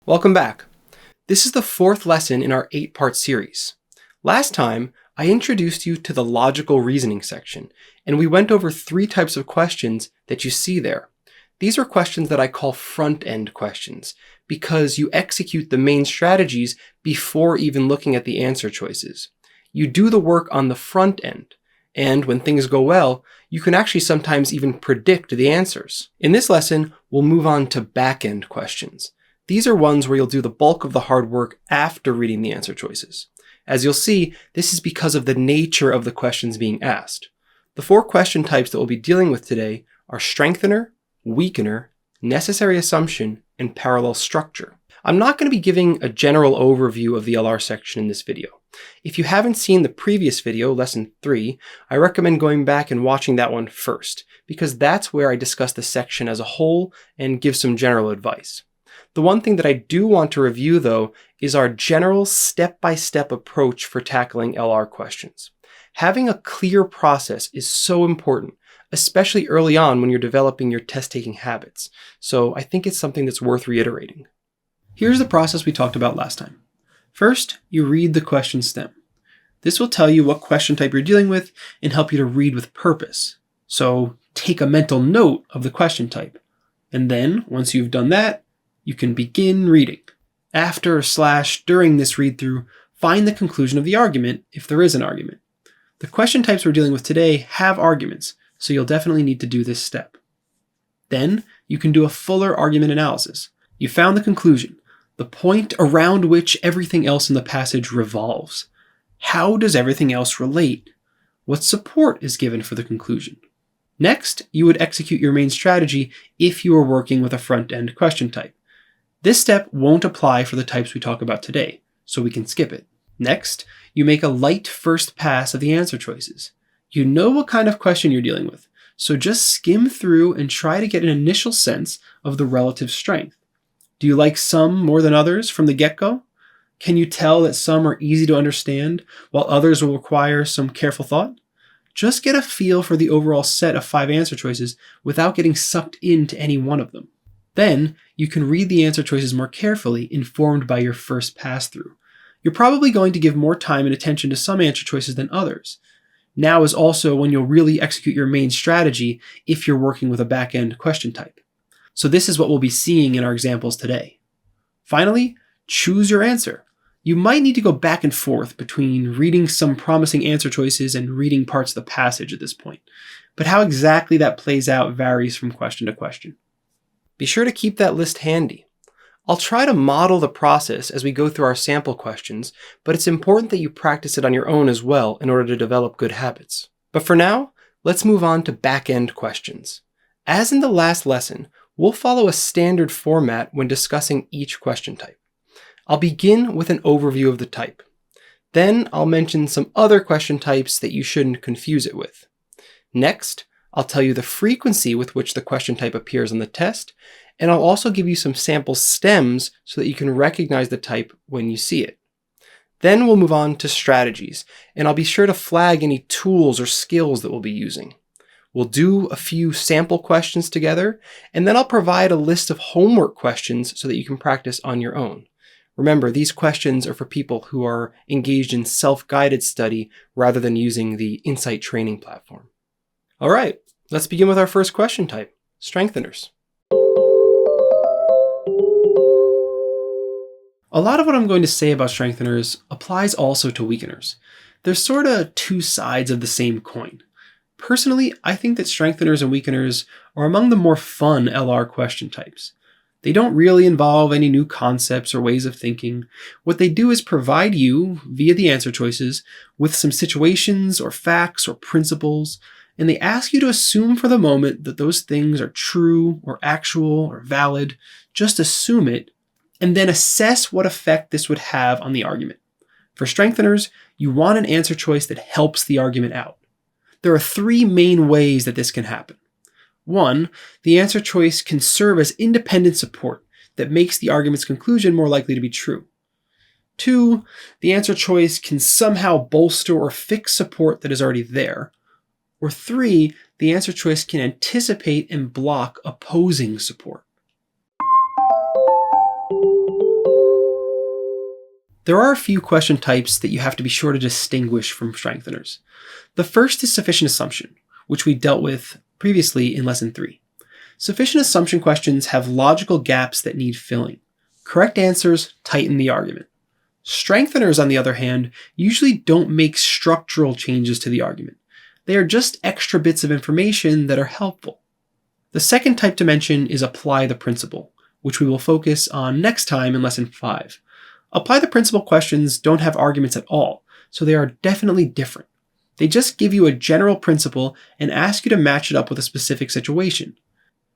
Welcome back. This is the fourth lesson in our 8-part series. Last time, I introduced you to the logical reasoning section, and we went over 3 types of questions that you see there. These are questions that I call front-end questions, because you execute the main strategies before even looking at the answer choices. You do the work on the front end, and when things go well, you can actually sometimes even predict the answers. In this lesson, we'll move on to back-end questions. These are ones where you'll do the bulk of the hard work after reading the answer choices. As you'll see, this is because of the nature of the questions being asked. The 4 question types that we'll be dealing with today are strengthener, weakener, necessary assumption, and parallel structure. I'm not going to be giving a general overview of the LR section in this video. If you haven't seen the previous video, lesson 3, I recommend going back and watching that one first, because that's where I discuss the section as a whole and give some general advice. The one thing that I do want to review, though, is our general step-by-step approach for tackling LR questions. Having a clear process is so important, especially early on when you're developing your test-taking habits. So I think it's something that's worth reiterating. Here's the process we talked about last time. First, you read the question stem. This will tell you what question type you're dealing with and help you to read with purpose. So take a mental note of the question type. And then, once you've done that, you can begin reading. After/during this read-through, find the conclusion of the argument, if there is an argument. The question types we're dealing with today have arguments, so you'll definitely need to do this step. Then, you can do a fuller argument analysis. You found the conclusion, the point around which everything else in the passage revolves. How does everything else relate? What support is given for the conclusion? Next, you would execute your main strategy if you are working with a front-end question type. This step won't apply for the types we talk about today, so we can skip it. Next, you make a light first pass of the answer choices. You know what kind of question you're dealing with, so just skim through and try to get an initial sense of the relative strength. Do you like some more than others from the get-go? Can you tell that some are easy to understand, while others will require some careful thought? Just get a feel for the overall set of 5 answer choices without getting sucked into any one of them. Then, you can read the answer choices more carefully, informed by your first pass-through. You're probably going to give more time and attention to some answer choices than others. Now is also when you'll really execute your main strategy if you're working with a back-end question type. So this is what we'll be seeing in our examples today. Finally, choose your answer. You might need to go back and forth between reading some promising answer choices and reading parts of the passage at this point. But how exactly that plays out varies from question to question. Be sure to keep that list handy. I'll try to model the process as we go through our sample questions, but it's important that you practice it on your own as well in order to develop good habits. But for now, let's move on to back-end questions. As in the last lesson, we'll follow a standard format when discussing each question type. I'll begin with an overview of the type. Then I'll mention some other question types that you shouldn't confuse it with. Next, I'll tell you the frequency with which the question type appears on the test, and I'll also give you some sample stems so that you can recognize the type when you see it. Then we'll move on to strategies, and I'll be sure to flag any tools or skills that we'll be using. We'll do a few sample questions together, and then I'll provide a list of homework questions so that you can practice on your own. Remember, these questions are for people who are engaged in self-guided study rather than using the Insight training platform. All right, let's begin with our first question type, strengtheners. A lot of what I'm going to say about strengtheners applies also to weakeners. They're sort of 2 sides of the same coin. Personally, I think that strengtheners and weakeners are among the more fun LR question types. They don't really involve any new concepts or ways of thinking. What they do is provide you, via the answer choices, with some situations or facts or principles, and they ask you to assume for the moment that those things are true or actual or valid. Just assume it, and then assess what effect this would have on the argument. For strengtheners, you want an answer choice that helps the argument out. There are 3 main ways that this can happen. 1, the answer choice can serve as independent support that makes the argument's conclusion more likely to be true. 2, the answer choice can somehow bolster or fix support that is already there. Or 3, the answer choice can anticipate and block opposing support. There are a few question types that you have to be sure to distinguish from strengtheners. The first is sufficient assumption, which we dealt with previously in Lesson 3. Sufficient assumption questions have logical gaps that need filling. Correct answers tighten the argument. Strengtheners, on the other hand, usually don't make structural changes to the argument. They are just extra bits of information that are helpful. The second type to mention is apply the principle, which we will focus on next time in Lesson 5. Apply the principle questions don't have arguments at all, so they are definitely different. They just give you a general principle and ask you to match it up with a specific situation.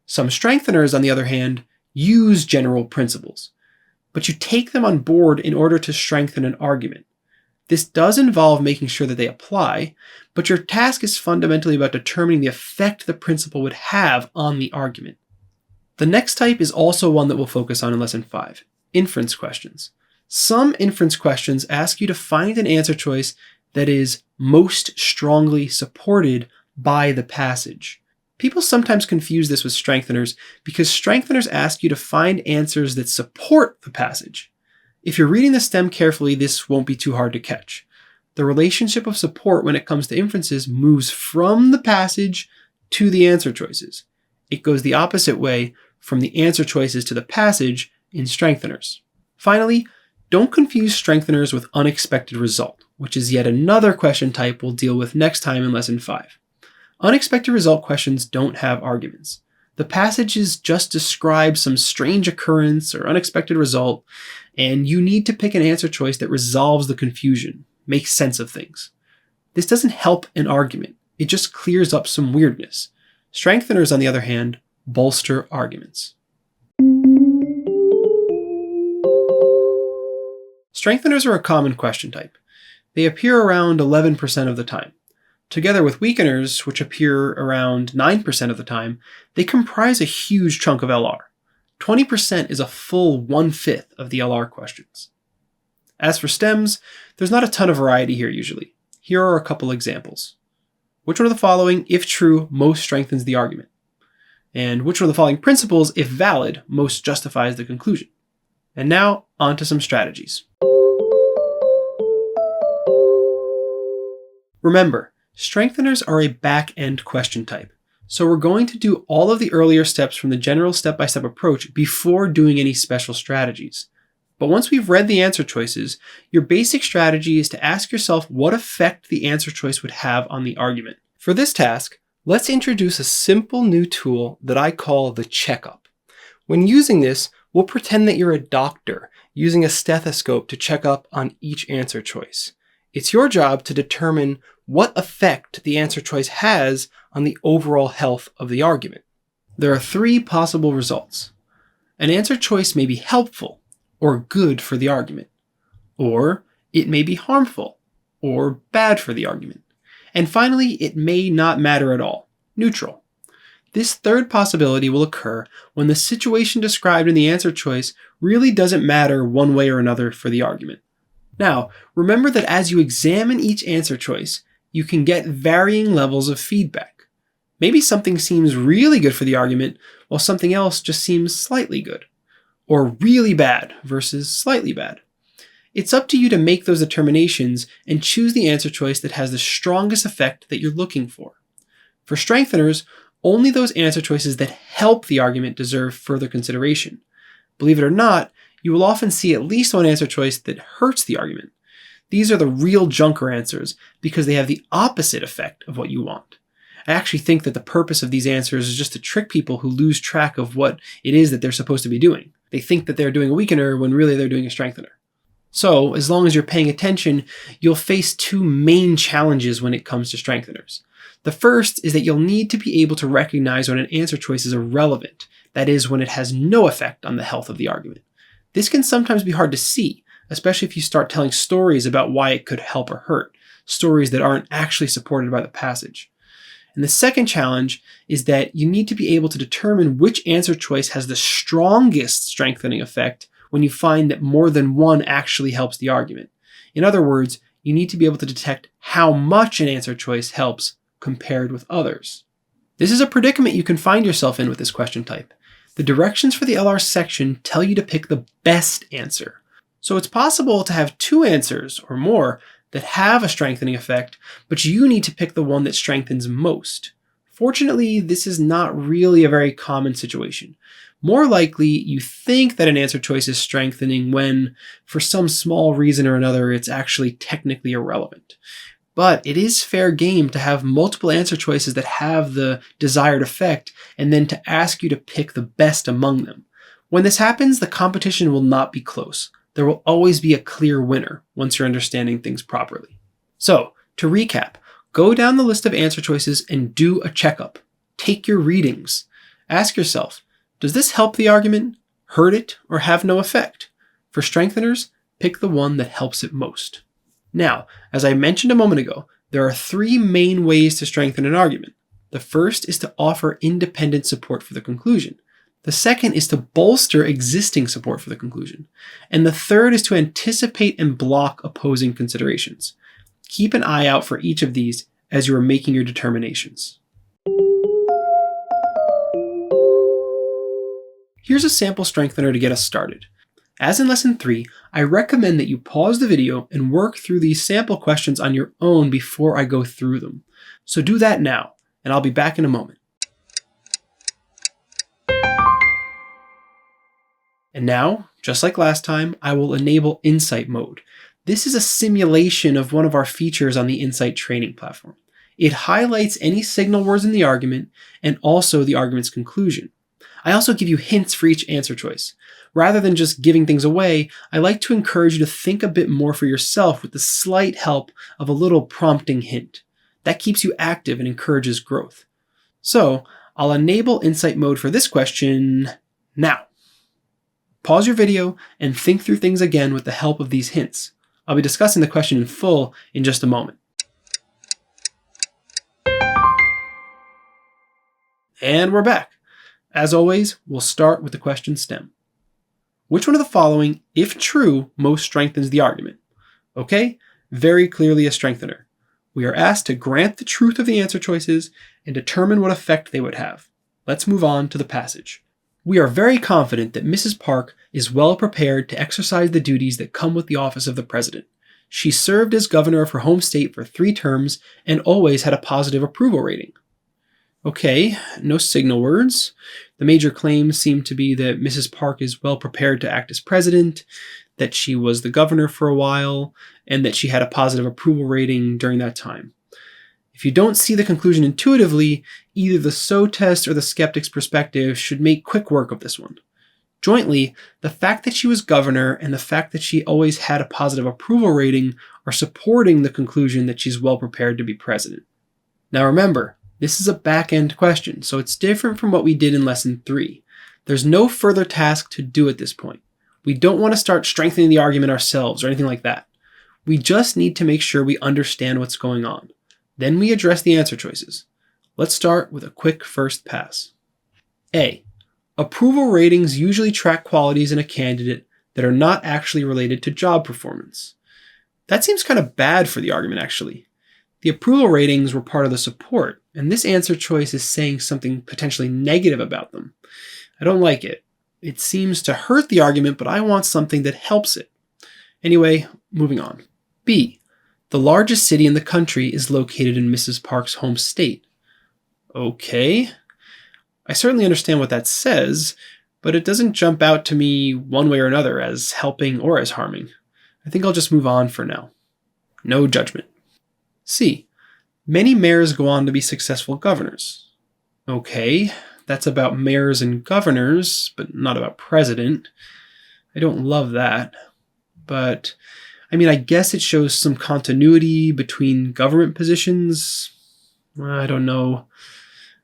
Some strengtheners, on the other hand, use general principles, but you take them on board in order to strengthen an argument. This does involve making sure that they apply, but your task is fundamentally about determining the effect the principle would have on the argument. The next type is also one that we'll focus on in Lesson 5, inference questions. Some inference questions ask you to find an answer choice that is most strongly supported by the passage. People sometimes confuse this with strengtheners because strengtheners ask you to find answers that support the passage. If you're reading the stem carefully, this won't be too hard to catch. The relationship of support when it comes to inferences moves from the passage to the answer choices. It goes the opposite way from the answer choices to the passage in strengtheners. Finally, don't confuse strengtheners with unexpected result, which is yet another question type we'll deal with next time in Lesson 5. Unexpected result questions don't have arguments. The passages just describe some strange occurrence or unexpected result, and you need to pick an answer choice that resolves the confusion, makes sense of things. This doesn't help an argument, it just clears up some weirdness. Strengtheners, on the other hand, bolster arguments. Strengtheners are a common question type. They appear around 11% of the time. Together with weakeners, which appear around 9% of the time, they comprise a huge chunk of LR. 20% is a full 1/5 of the LR questions. As for stems, there's not a ton of variety here usually. Here are a couple examples. Which one of the following, if true, most strengthens the argument? And which one of the following principles, if valid, most justifies the conclusion? And now, on to some strategies. Remember, strengtheners are a back-end question type, so we're going to do all of the earlier steps from the general step-by-step approach before doing any special strategies. But once we've read the answer choices, your basic strategy is to ask yourself what effect the answer choice would have on the argument. For this task, let's introduce a simple new tool that I call the checkup. When using this, we'll pretend that you're a doctor using a stethoscope to check up on each answer choice. It's your job to determine what effect the answer choice has on the overall health of the argument. There are 3 possible results. An answer choice may be helpful or good for the argument, or it may be harmful or bad for the argument. And finally, it may not matter at all, neutral. This third possibility will occur when the situation described in the answer choice really doesn't matter one way or another for the argument. Now, remember that as you examine each answer choice, you can get varying levels of feedback. Maybe something seems really good for the argument, while something else just seems slightly good, or really bad versus slightly bad. It's up to you to make those determinations and choose the answer choice that has the strongest effect that you're looking for. For strengtheners, only those answer choices that help the argument deserve further consideration. Believe it or not, you will often see at least one answer choice that hurts the argument. These are the real junker answers because they have the opposite effect of what you want. I actually think that the purpose of these answers is just to trick people who lose track of what it is that they're supposed to be doing. They think that they're doing a weakener when really they're doing a strengthener. So, as long as you're paying attention, you'll face 2 main challenges when it comes to strengtheners. The first is that you'll need to be able to recognize when an answer choice is irrelevant, that is, when it has no effect on the health of the argument. This can sometimes be hard to see, especially if you start telling stories about why it could help or hurt, stories that aren't actually supported by the passage. And the second challenge is that you need to be able to determine which answer choice has the strongest strengthening effect when you find that more than one actually helps the argument. In other words, you need to be able to detect how much an answer choice helps compared with others. This is a predicament you can find yourself in with this question type. The directions for the LR section tell you to pick the best answer, So it's possible to have two answers or more that have a strengthening effect, but you need to pick the one that strengthens most. Fortunately, this is not really a very common situation. More likely, you think that an answer choice is strengthening when, for some small reason or another, it's actually technically irrelevant. But it is fair game to have multiple answer choices that have the desired effect, and then to ask you to pick the best among them. When this happens, the competition will not be close. There will always be a clear winner once you're understanding things properly. So, to recap, go down the list of answer choices and do a checkup. Take your readings. Ask yourself, does this help the argument, hurt it, or have no effect? For strengtheners, pick the one that helps it most. Now, as I mentioned a moment ago, there are three main ways to strengthen an argument. The first is to offer independent support for the conclusion. The second is to bolster existing support for the conclusion. And the third is to anticipate and block opposing considerations. Keep an eye out for each of these as you are making your determinations. Here's a sample strengthener to get us started. As in Lesson 3, I recommend that you pause the video and work through these sample questions on your own before I go through them. So do that now, and I'll be back in a moment. And now, just like last time, I will enable Insight mode. This is a simulation of one of our features on the Insight training platform. It highlights any signal words in the argument and also the argument's conclusion. I also give you hints for each answer choice. Rather than just giving things away, I like to encourage you to think a bit more for yourself with the slight help of a little prompting hint. That keeps you active and encourages growth. So, I'll enable Insight mode for this question now. Pause your video and think through things again with the help of these hints. I'll be discussing the question in full in just a moment. And we're back. As always, we'll start with the question stem. Which one of the following, if true, most strengthens the argument? Okay, very clearly a strengthener. We are asked to grant the truth of the answer choices and determine what effect they would have. Let's move on to the passage. We are very confident that Mrs. Park is well prepared to exercise the duties that come with the office of the president. She served as governor of her home state for 3 terms and always had a positive approval rating. Okay, no signal words. The major claims seem to be that Mrs. Park is well prepared to act as president, that she was the governor for a while, and that she had a positive approval rating during that time. If you don't see the conclusion intuitively, either the SO test or the skeptic's perspective should make quick work of this one. Jointly, the fact that she was governor and the fact that she always had a positive approval rating are supporting the conclusion that she's well prepared to be president. Now remember, this is a back-end question, so it's different from what we did in Lesson 3. There's no further task to do at this point. We don't want to start strengthening the argument ourselves or anything like that. We just need to make sure we understand what's going on. Then we address the answer choices. Let's start with a quick first pass. A. Approval ratings usually track qualities in a candidate that are not actually related to job performance. That seems kind of bad for the argument, actually. The approval ratings were part of the support, and this answer choice is saying something potentially negative about them. I don't like it. It seems to hurt the argument, but I want something that helps it. Anyway, moving on. B. The largest city in the country is located in Mrs. Park's home state. Okay. I certainly understand what that says, but it doesn't jump out to me one way or another as helping or as harming. I think I'll just move on for now. No judgment. C. Many mayors go on to be successful governors. Okay, that's about mayors and governors, but not about president. I don't love that. But, I guess it shows some continuity between government positions. I don't know.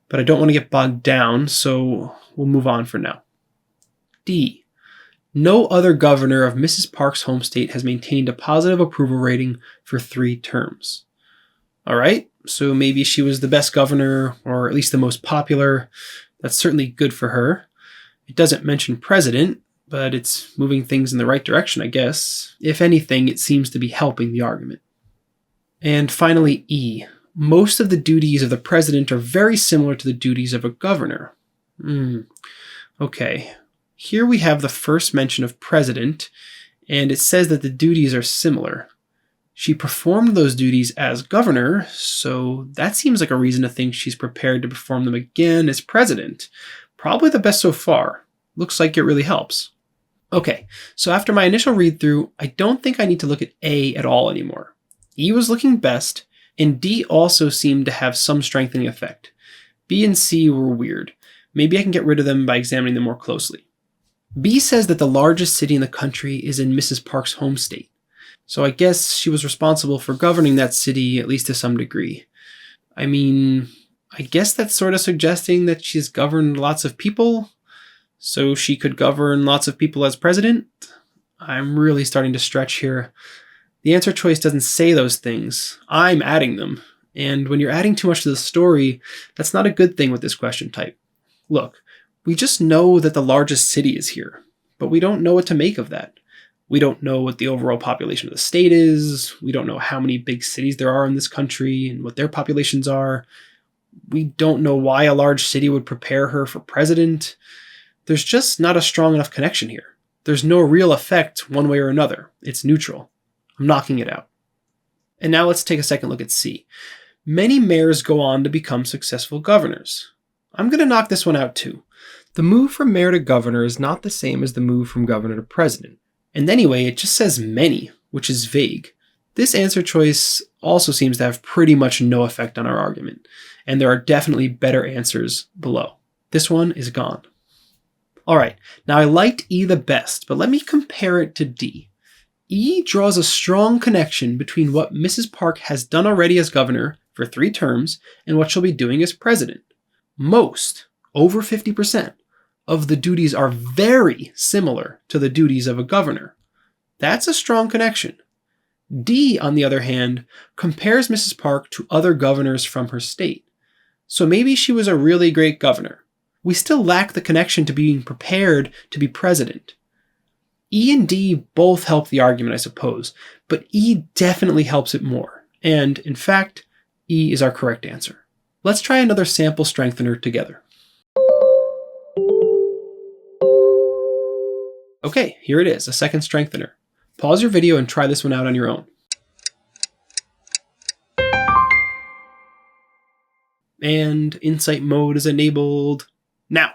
But I don't want to get bogged down, so we'll move on for now. D. No other governor of Mrs. Park's home state has maintained a positive approval rating for 3 terms. All right, so maybe she was the best governor, or at least the most popular. That's certainly good for her. It doesn't mention president, but it's moving things in the right direction, I guess. If anything, it seems to be helping the argument. And finally, E. Most of the duties of the president are very similar to the duties of a governor. Okay, here we have the first mention of president, and it says that the duties are similar. She performed those duties as governor, so that seems like a reason to think she's prepared to perform them again as president. Probably the best so far. Looks like it really helps. Okay, so after my initial read through, I don't think I need to look at A at all anymore. E was looking best, and D also seemed to have some strengthening effect. B and C were weird. Maybe I can get rid of them by examining them more closely. B says that the largest city in the country is in Mrs. Park's home state. So I guess she was responsible for governing that city, at least to some degree. I mean, I guess that's sort of suggesting that she's governed lots of people, so she could govern lots of people as president? I'm really starting to stretch here. The answer choice doesn't say those things. I'm adding them. And when you're adding too much to the story, that's not a good thing with this question type. Look, we just know that the largest city is here, but we don't know what to make of that. We don't know what the overall population of the state is. We don't know how many big cities there are in this country and what their populations are. We don't know why a large city would prepare her for president. There's just not a strong enough connection here. There's no real effect one way or another. It's neutral. I'm knocking it out. And now let's take a second look at C. Many mayors go on to become successful governors. I'm going to knock this one out too. The move from mayor to governor is not the same as the move from governor to president. And anyway, it just says many, which is vague. This answer choice also seems to have pretty much no effect on our argument, and there are definitely better answers below. This one is gone. Alright, now I liked E the best, but let me compare it to D. E draws a strong connection between what Mrs. Park has done already as governor for 3 terms and what she'll be doing as president. Most, over 50%, of the duties are very similar to the duties of a governor. That's a strong connection. D, on the other hand, compares Mrs. Park to other governors from her state. So maybe she was a really great governor. We still lack the connection to being prepared to be president. E and D both help the argument, I suppose, but E definitely helps it more. And, in fact, E is our correct answer. Let's try another sample strengthener together. Okay, here it is, a second strengthener. Pause your video and try this one out on your own. And Insight mode is enabled now.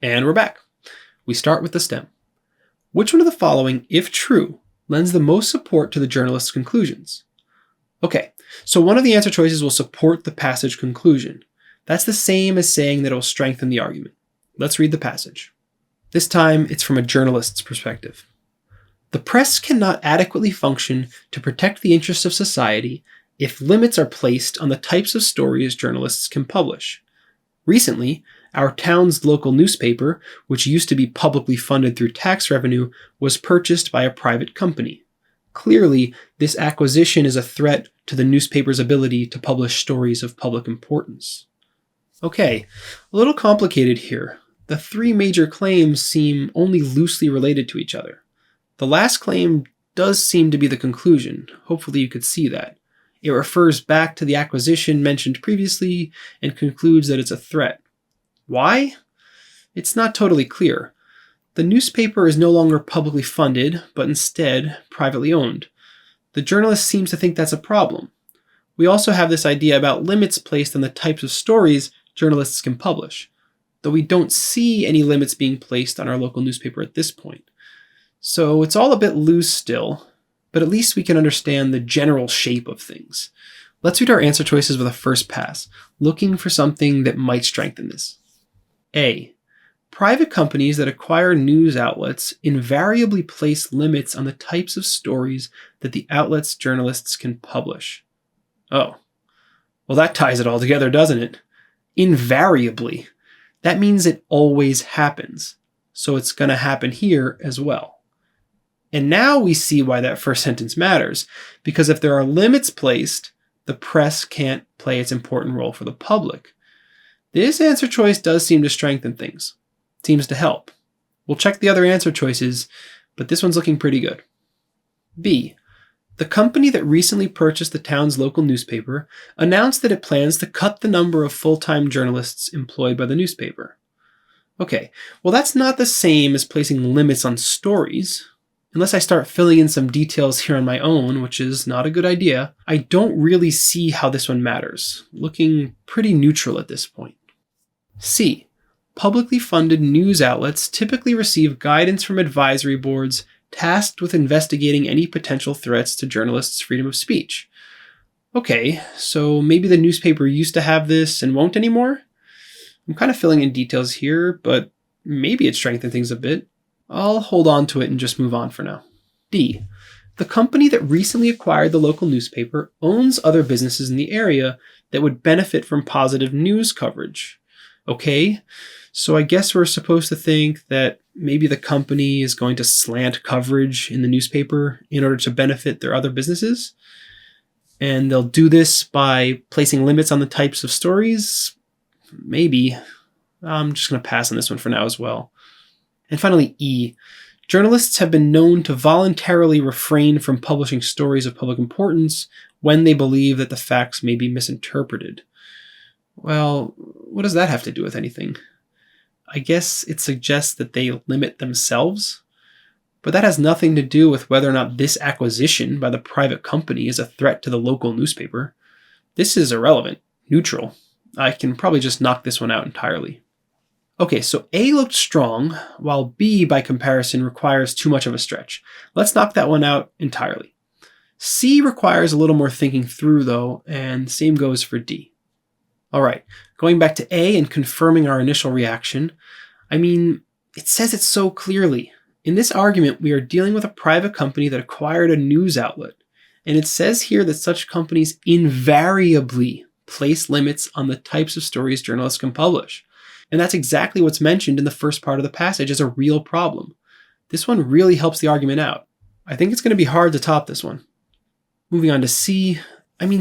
And we're back. We start with the stem. Which one of the following, if true, lends the most support to the journalist's conclusions? Okay, so one of the answer choices will support the passage conclusion. That's the same as saying that it will strengthen the argument. Let's read the passage. This time, it's from a journalist's perspective. The press cannot adequately function to protect the interests of society if limits are placed on the types of stories journalists can publish. Recently, our town's local newspaper, which used to be publicly funded through tax revenue, was purchased by a private company. Clearly, this acquisition is a threat to the newspaper's ability to publish stories of public importance. Okay, a little complicated here. The 3 major claims seem only loosely related to each other. The last claim does seem to be the conclusion. Hopefully you could see that. It refers back to the acquisition mentioned previously and concludes that it's a threat. Why? It's not totally clear. The newspaper is no longer publicly funded, but instead privately owned. The journalist seems to think that's a problem. We also have this idea about limits placed on the types of stories journalists can publish, though we don't see any limits being placed on our local newspaper at this point. So it's all a bit loose still, but at least we can understand the general shape of things. Let's read our answer choices with a first pass, looking for something that might strengthen this. A. Private companies that acquire news outlets invariably place limits on the types of stories that the outlet's journalists can publish. Oh, well that ties it all together, doesn't it? Invariably. That means it always happens. So it's going to happen here as well. And now we see why that first sentence matters, because if there are limits placed, the press can't play its important role for the public. This answer choice does seem to strengthen things. It seems to help. We'll check the other answer choices, but this one's looking pretty good. B. The company that recently purchased the town's local newspaper announced that it plans to cut the number of full-time journalists employed by the newspaper. Okay, well that's not the same as placing limits on stories. Unless I start filling in some details here on my own, which is not a good idea, I don't really see how this one matters, looking pretty neutral at this point. C. Publicly funded news outlets typically receive guidance from advisory boards tasked with investigating any potential threats to journalists' freedom of speech. Okay, so maybe the newspaper used to have this and won't anymore? I'm kind of filling in details here, but maybe it strengthened things a bit. I'll hold on to it and just move on for now. D. The company that recently acquired the local newspaper owns other businesses in the area that would benefit from positive news coverage. Okay, so I guess we're supposed to think that maybe the company is going to slant coverage in the newspaper in order to benefit their other businesses? And they'll do this by placing limits on the types of stories? Maybe. I'm just going to pass on this one for now as well. And finally, E. Journalists have been known to voluntarily refrain from publishing stories of public importance when they believe that the facts may be misinterpreted. Well, what does that have to do with anything? I guess it suggests that they limit themselves, but that has nothing to do with whether or not this acquisition by the private company is a threat to the local newspaper. This is irrelevant, neutral. I can probably just knock this one out entirely. Okay, so A looked strong, while B, by comparison, requires too much of a stretch. Let's knock that one out entirely. C requires a little more thinking through, though, and same goes for D. All right, going back to A and confirming our initial reaction, it says it so clearly. In this argument, we are dealing with a private company that acquired a news outlet, and it says here that such companies invariably place limits on the types of stories journalists can publish. And that's exactly what's mentioned in the first part of the passage as a real problem. This one really helps the argument out. I think it's going to be hard to top this one. Moving on to C.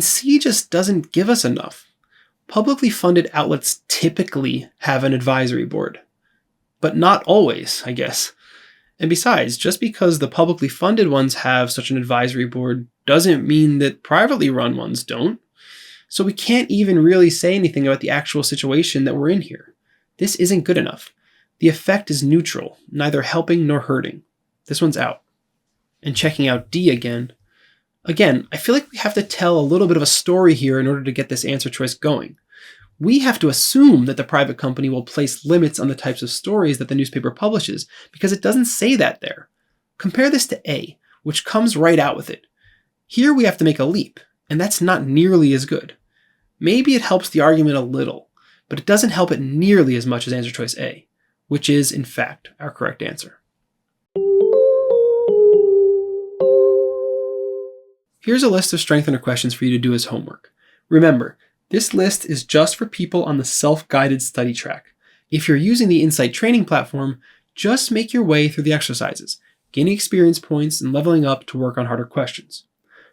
C just doesn't give us enough. Publicly funded outlets typically have an advisory board. But not always, I guess. And besides, just because the publicly funded ones have such an advisory board doesn't mean that privately run ones don't. So we can't even really say anything about the actual situation that we're in here. This isn't good enough. The effect is neutral, neither helping nor hurting. This one's out. And checking out D again, I feel like we have to tell a little bit of a story here in order to get this answer choice going. We have to assume that the private company will place limits on the types of stories that the newspaper publishes, because it doesn't say that there. Compare this to A, which comes right out with it. Here we have to make a leap, and that's not nearly as good. Maybe it helps the argument a little, but it doesn't help it nearly as much as answer choice A, which is, in fact, our correct answer. Here's a list of strengthener questions for you to do as homework. Remember, this list is just for people on the self-guided study track. If you're using the Insight training platform, just make your way through the exercises, gaining experience points and leveling up to work on harder questions.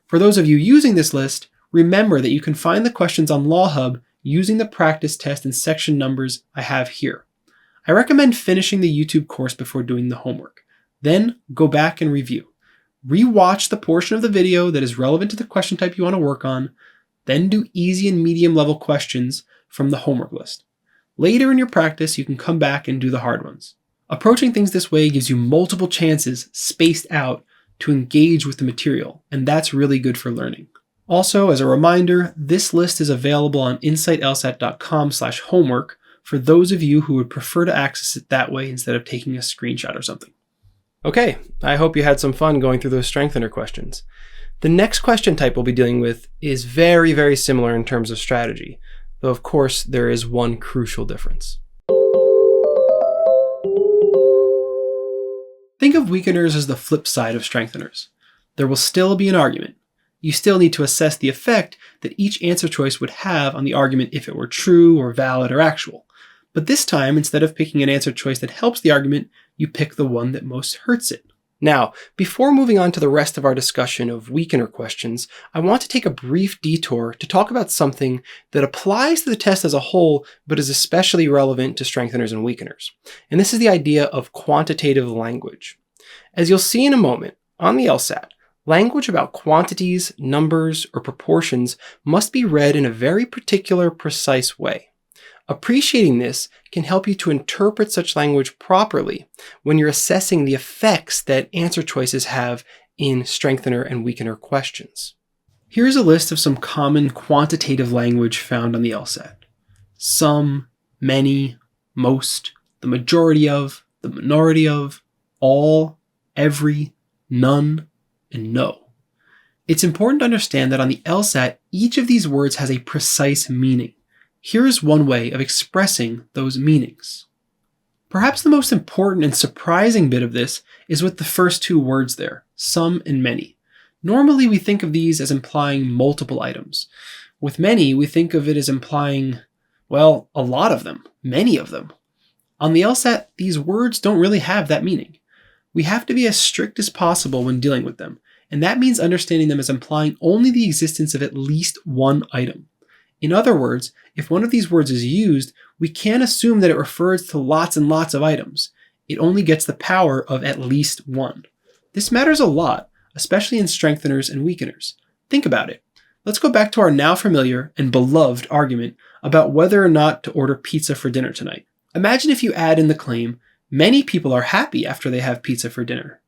For those of you using this list, remember that you can find the questions on Law Hub using the practice test and section numbers I have here. I recommend finishing the YouTube course before doing the homework. Then go back and review. Rewatch the portion of the video that is relevant to the question type you want to work on, then do easy and medium level questions from the homework list. Later in your practice, you can come back and do the hard ones. Approaching things this way gives you multiple chances, spaced out, to engage with the material, and that's really good for learning. Also, as a reminder, this list is available on insightlsat.com/homework for those of you who would prefer to access it that way instead of taking a screenshot or something. Okay, I hope you had some fun going through those strengthener questions. The next question type we'll be dealing with is very, very similar in terms of strategy, though of course there is one crucial difference. Think of weakeners as the flip side of strengtheners. There will still be an argument. You still need to assess the effect that each answer choice would have on the argument if it were true or valid or actual. But this time, instead of picking an answer choice that helps the argument, you pick the one that most hurts it. Now, before moving on to the rest of our discussion of weakener questions, I want to take a brief detour to talk about something that applies to the test as a whole, but is especially relevant to strengtheners and weakeners. And this is the idea of quantitative language. As you'll see in a moment, on the LSAT, language about quantities, numbers, or proportions must be read in a very particular, precise way. Appreciating this can help you to interpret such language properly when you're assessing the effects that answer choices have in strengthener and weakener questions. Here's a list of some common quantitative language found on the LSAT. Some, many, most, the majority of, the minority of, all, every, none, and no. It's important to understand that on the LSAT, each of these words has a precise meaning. Here is one way of expressing those meanings. Perhaps the most important and surprising bit of this is with the first two words there, some and many. Normally we think of these as implying multiple items. With many, we think of it as implying, well, a lot of them, many of them. On the LSAT, these words don't really have that meaning. We have to be as strict as possible when dealing with them, and that means understanding them as implying only the existence of at least one item. In other words, if one of these words is used, we can't assume that it refers to lots and lots of items. It only gets the power of at least one. This matters a lot, especially in strengtheners and weakeners. Think about it. Let's go back to our now familiar and beloved argument about whether or not to order pizza for dinner tonight. Imagine if you add in the claim, many people are happy after they have pizza for dinner,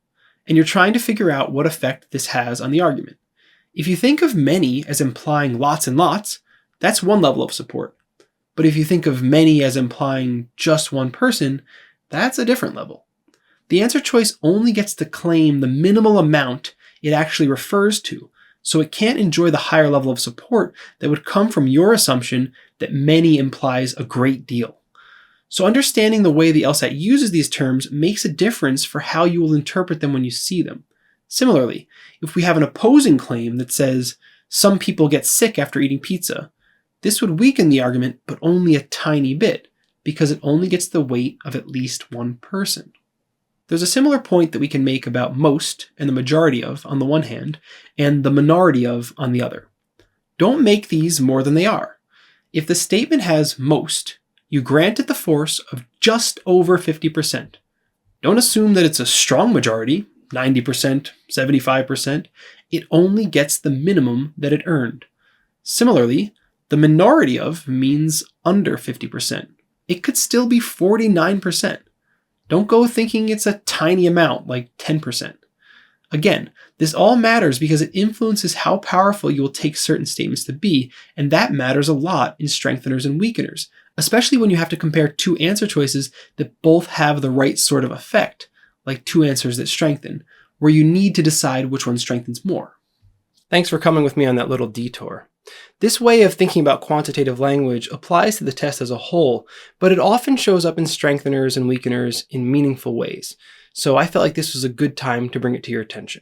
and you're trying to figure out what effect this has on the argument. If you think of many as implying lots and lots, that's one level of support. But if you think of many as implying just one person, that's a different level. The answer choice only gets to claim the minimal amount it actually refers to, so it can't enjoy the higher level of support that would come from your assumption that many implies a great deal. So understanding the way the LSAT uses these terms makes a difference for how you will interpret them when you see them. Similarly, if we have an opposing claim that says, some people get sick after eating pizza, this would weaken the argument, but only a tiny bit, because it only gets the weight of at least one person. There's a similar point that we can make about most and the majority of on the one hand, and the minority of on the other. Don't make these more than they are. If the statement has most, you grant it the force of just over 50%. Don't assume that it's a strong majority, 90%, 75%. It only gets the minimum that it earned. Similarly, the minority of means under 50%. It could still be 49%. Don't go thinking it's a tiny amount, like 10%. Again, this all matters because it influences how powerful you will take certain statements to be, and that matters a lot in strengtheners and weakeners, especially when you have to compare two answer choices that both have the right sort of effect, like two answers that strengthen, where you need to decide which one strengthens more. Thanks for coming with me on that little detour. This way of thinking about quantitative language applies to the test as a whole, but it often shows up in strengtheners and weakeners in meaningful ways. So I felt like this was a good time to bring it to your attention.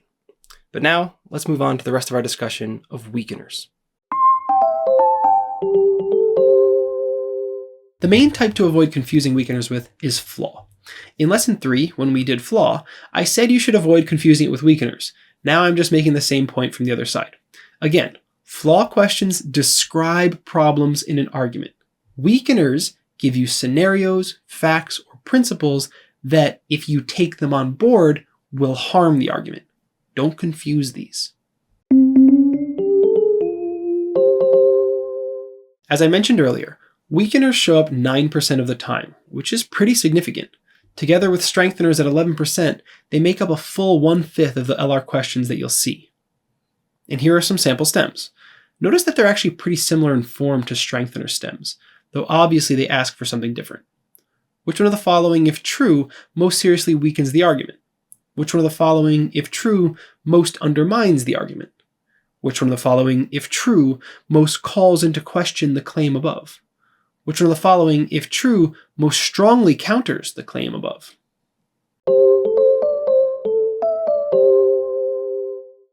But now, let's move on to the rest of our discussion of weakeners. The main type to avoid confusing weakeners with is flaw. In lesson 3, when we did flaw, I said you should avoid confusing it with weakeners. Now I'm just making the same point from the other side. Again, flaw questions describe problems in an argument. Weakeners give you scenarios, facts, or principles that, if you take them on board, will harm the argument. Don't confuse these. As I mentioned earlier, weakeners show up 9% of the time, which is pretty significant. Together with strengtheners at 11%, they make up a full 1/5 of the LR questions that you'll see. And here are some sample stems. Notice that they're actually pretty similar in form to strengthener stems, though obviously they ask for something different. Which one of the following, if true, most seriously weakens the argument? Which one of the following, if true, most undermines the argument? Which one of the following, if true, most calls into question the claim above? Which one of the following, if true, most strongly counters the claim above?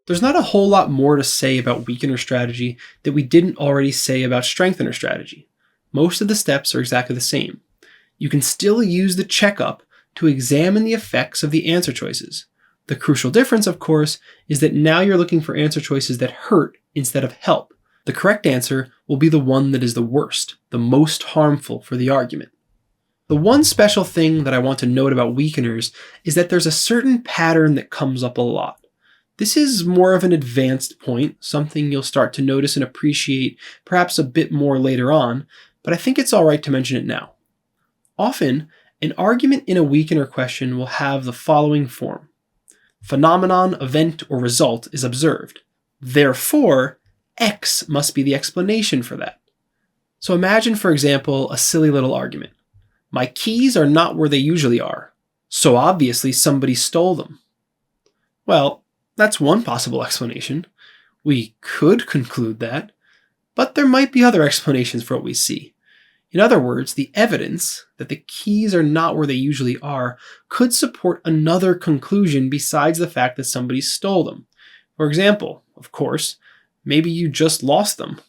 There's not a whole lot more to say about weakener strategy that we didn't already say about strengthener strategy. Most of the steps are exactly the same. You can still use the checkup to examine the effects of the answer choices. The crucial difference, of course, is that now you're looking for answer choices that hurt instead of help. The correct answer will be the one that is the worst, the most harmful for the argument. The one special thing that I want to note about weakeners is that there's a certain pattern that comes up a lot. This is more of an advanced point, something you'll start to notice and appreciate perhaps a bit more later on, but I think it's alright to mention it now. Often, an argument in a weakener question will have the following form. Phenomenon, event, or result is observed. Therefore, X must be the explanation for that. So imagine, for example, a silly little argument. My keys are not where they usually are, so obviously somebody stole them. Well, that's one possible explanation. We could conclude that, but there might be other explanations for what we see. In other words, the evidence that the keys are not where they usually are could support another conclusion besides the fact that somebody stole them. For example, of course, maybe you just lost them,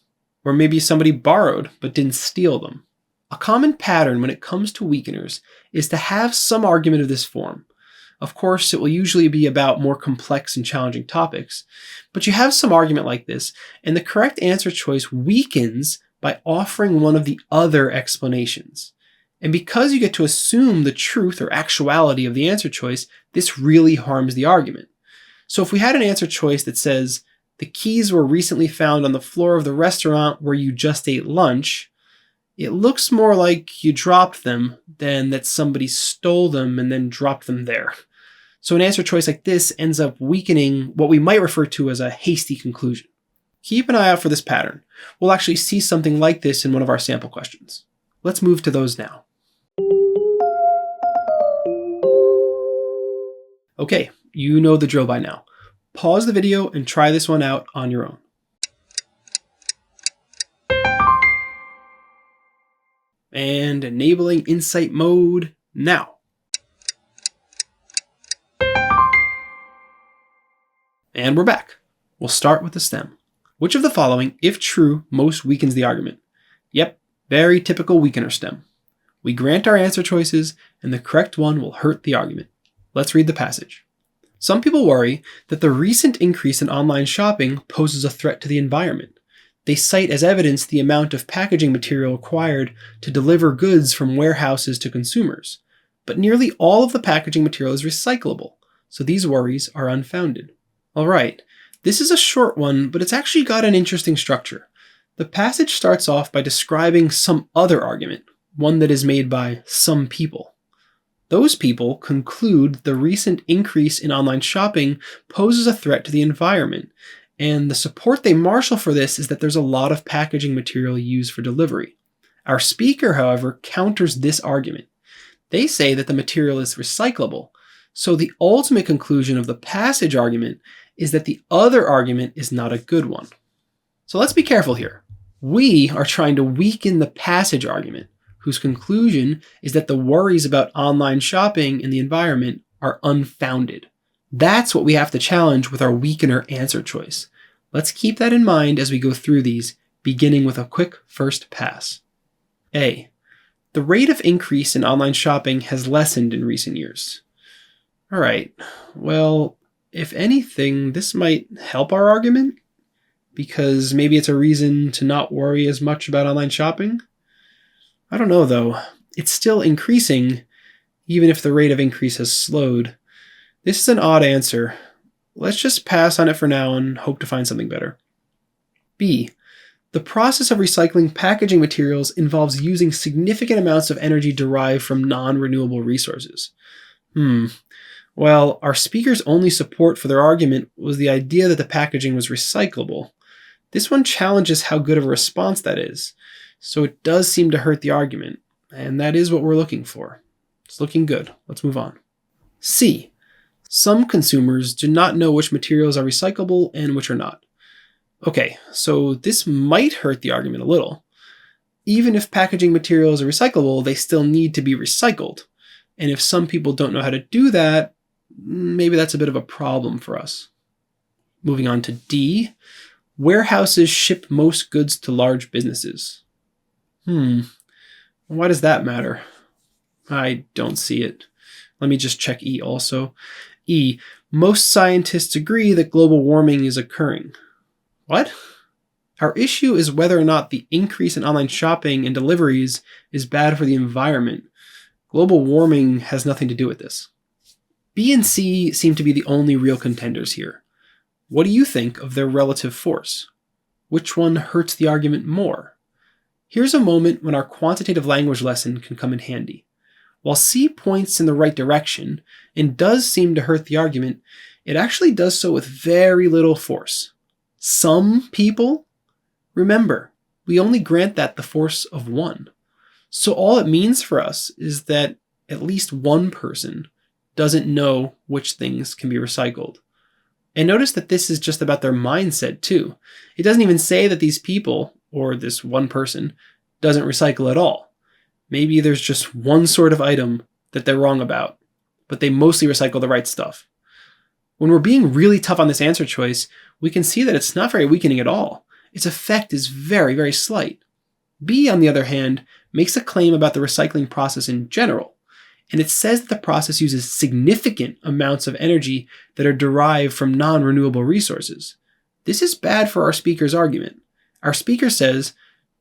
or maybe somebody borrowed but didn't steal them. A common pattern when it comes to weakeners is to have some argument of this form. Of course, it will usually be about more complex and challenging topics, but you have some argument like this, and the correct answer choice weakens by offering one of the other explanations. And because you get to assume the truth or actuality of the answer choice, this really harms the argument. So if we had an answer choice that says, the keys were recently found on the floor of the restaurant where you just ate lunch, it looks more like you dropped them than that somebody stole them and then dropped them there. So an answer choice like this ends up weakening what we might refer to as a hasty conclusion. Keep an eye out for this pattern. We'll actually see something like this in one of our sample questions. Let's move to those now. Okay, you know the drill by now. Pause the video and try this one out on your own. And enabling Insight mode now. And we're back. We'll start with the stem. Which of the following, if true, most weakens the argument? Yep, very typical weakener stem. We grant our answer choices, and the correct one will hurt the argument. Let's read the passage. Some people worry that the recent increase in online shopping poses a threat to the environment. They cite as evidence the amount of packaging material required to deliver goods from warehouses to consumers. But nearly all of the packaging material is recyclable, so these worries are unfounded. Alright, this is a short one, but it's actually got an interesting structure. The passage starts off by describing some other argument, one that is made by some people. Those people conclude the recent increase in online shopping poses a threat to the environment, and the support they marshal for this is that there's a lot of packaging material used for delivery. Our speaker, however, counters this argument. They say that the material is recyclable, so the ultimate conclusion of the passage argument is that the other argument is not a good one. So let's be careful here. We are trying to weaken the passage argument, whose conclusion is that the worries about online shopping and the environment are unfounded. That's what we have to challenge with our weakener answer choice. Let's keep that in mind as we go through these, beginning with a quick first pass. A. The rate of increase in online shopping has lessened in recent years. Alright, well, if anything, this might help our argument, because maybe it's a reason to not worry as much about online shopping. I don't know though. It's still increasing, even if the rate of increase has slowed. This is an odd answer. Let's just pass on it for now and hope to find something better. B. The process of recycling packaging materials involves using significant amounts of energy derived from non-renewable resources. Well, our speaker's only support for their argument was the idea that the packaging was recyclable. This one challenges how good of a response that is, so it does seem to hurt the argument, and that is what we're looking for. It's looking good. Let's move on. C. Some consumers do not know which materials are recyclable and which are not. Okay, so this might hurt the argument a little. Even if packaging materials are recyclable, they still need to be recycled. And if some people don't know how to do that, maybe that's a bit of a problem for us. Moving on to D. Warehouses ship most goods to large businesses. Why does that matter? I don't see it. Let me just check E also. E. Most scientists agree that global warming is occurring. What? Our issue is whether or not the increase in online shopping and deliveries is bad for the environment. Global warming has nothing to do with this. B and C seem to be the only real contenders here. What do you think of their relative force? Which one hurts the argument more? Here's a moment when our quantitative language lesson can come in handy. While C points in the right direction and does seem to hurt the argument, it actually does so with very little force. Some people? Remember, we only grant that the force of 1. So all it means for us is that at least one person doesn't know which things can be recycled. And notice that this is just about their mindset too. It doesn't even say that these people, or this one person, doesn't recycle at all. Maybe there's just one sort of item that they're wrong about, but they mostly recycle the right stuff. When we're being really tough on this answer choice, we can see that it's not very weakening at all. Its effect is very, very slight. B, on the other hand, makes a claim about the recycling process in general, and it says that the process uses significant amounts of energy that are derived from non-renewable resources. This is bad for our speaker's argument. Our speaker says,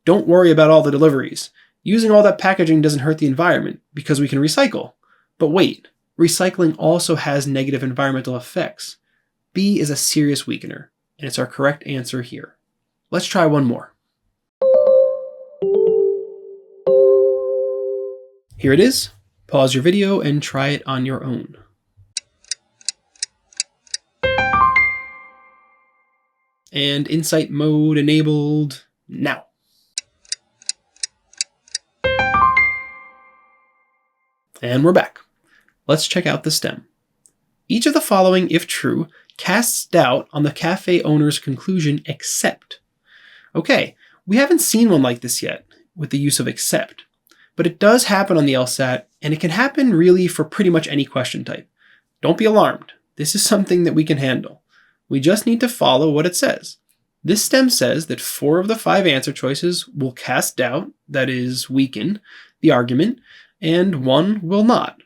don't worry about all the deliveries. Using all that packaging doesn't hurt the environment because we can recycle. But wait, recycling also has negative environmental effects. B is a serious weakener, and it's our correct answer here. Let's try one more. Here it is. Pause your video and try it on your own. And Insight mode enabled now. And we're back. Let's check out the stem. Each of the following, if true, casts doubt on the cafe owner's conclusion except. Okay, we haven't seen one like this yet with the use of except, but it does happen on the LSAT, and it can happen really for pretty much any question type. Don't be alarmed. This is something that we can handle. We just need to follow what it says. This stem says that 4 of the 5 answer choices will cast doubt, that is, weaken, the argument, and 1 will not.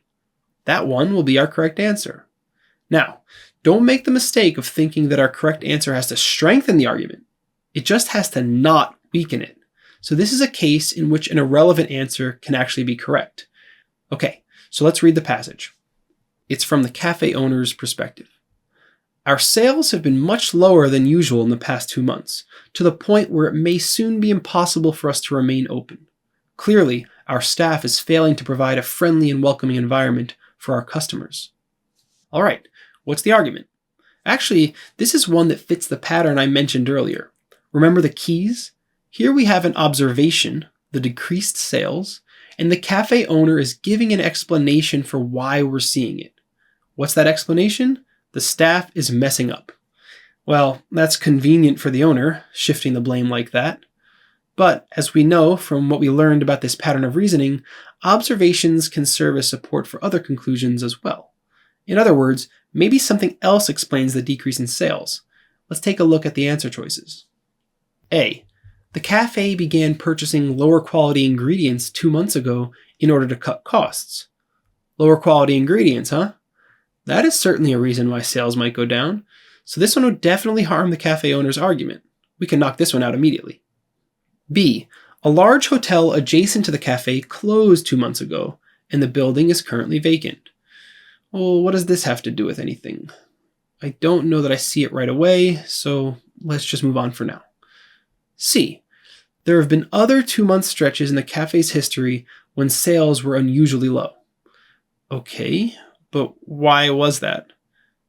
That 1 will be our correct answer. Now, don't make the mistake of thinking that our correct answer has to strengthen the argument. It just has to not weaken it. So this is a case in which an irrelevant answer can actually be correct. Okay, so let's read the passage. It's from the cafe owner's perspective. Our sales have been much lower than usual in the past 2 months, to the point where it may soon be impossible for us to remain open. Clearly, our staff is failing to provide a friendly and welcoming environment for our customers. All right, what's the argument? Actually, this is one that fits the pattern I mentioned earlier. Remember the keys? Here we have an observation, the decreased sales, and the cafe owner is giving an explanation for why we're seeing it. What's that explanation? The staff is messing up. Well, that's convenient for the owner, shifting the blame like that. But as we know from what we learned about this pattern of reasoning, observations can serve as support for other conclusions as well. In other words, maybe something else explains the decrease in sales. Let's take a look at the answer choices. A. The cafe began purchasing lower quality ingredients 2 months ago in order to cut costs. Lower quality ingredients, huh? That is certainly a reason why sales might go down. So this one would definitely harm the cafe owner's argument. We can knock this one out immediately. B. A large hotel adjacent to the cafe closed 2 months ago, and the building is currently vacant. Well, what does this have to do with anything? I don't know that I see it right away, so let's just move on for now. C. There have been other 2-month stretches in the cafe's history when sales were unusually low. Okay, but why was that?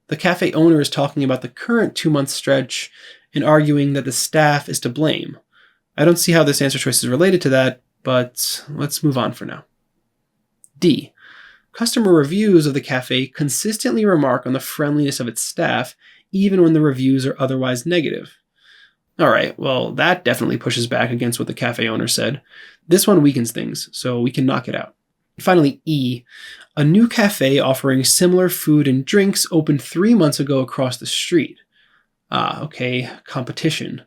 The cafe owner is talking about the current 2-month stretch and arguing that the staff is to blame. I don't see how this answer choice is related to that, but let's move on for now. D. Customer reviews of the cafe consistently remark on the friendliness of its staff, even when the reviews are otherwise negative. Alright, well, that definitely pushes back against what the cafe owner said. This one weakens things, so we can knock it out. Finally, E. A new cafe offering similar food and drinks opened 3 months ago across the street. Okay, competition.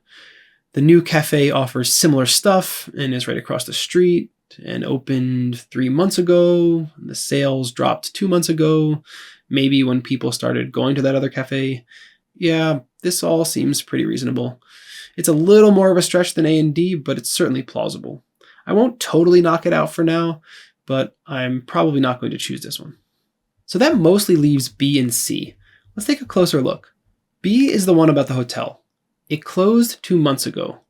The new cafe offers similar stuff and is right across the street and opened 3 months ago. The sales dropped 2 months ago, maybe when people started going to that other cafe. Yeah, this all seems pretty reasonable. It's a little more of a stretch than A and D, but it's certainly plausible. I won't totally knock it out for now, but I'm probably not going to choose this one. So that mostly leaves B and C. Let's take a closer look. B is the one about the hotel. It closed 2 months ago,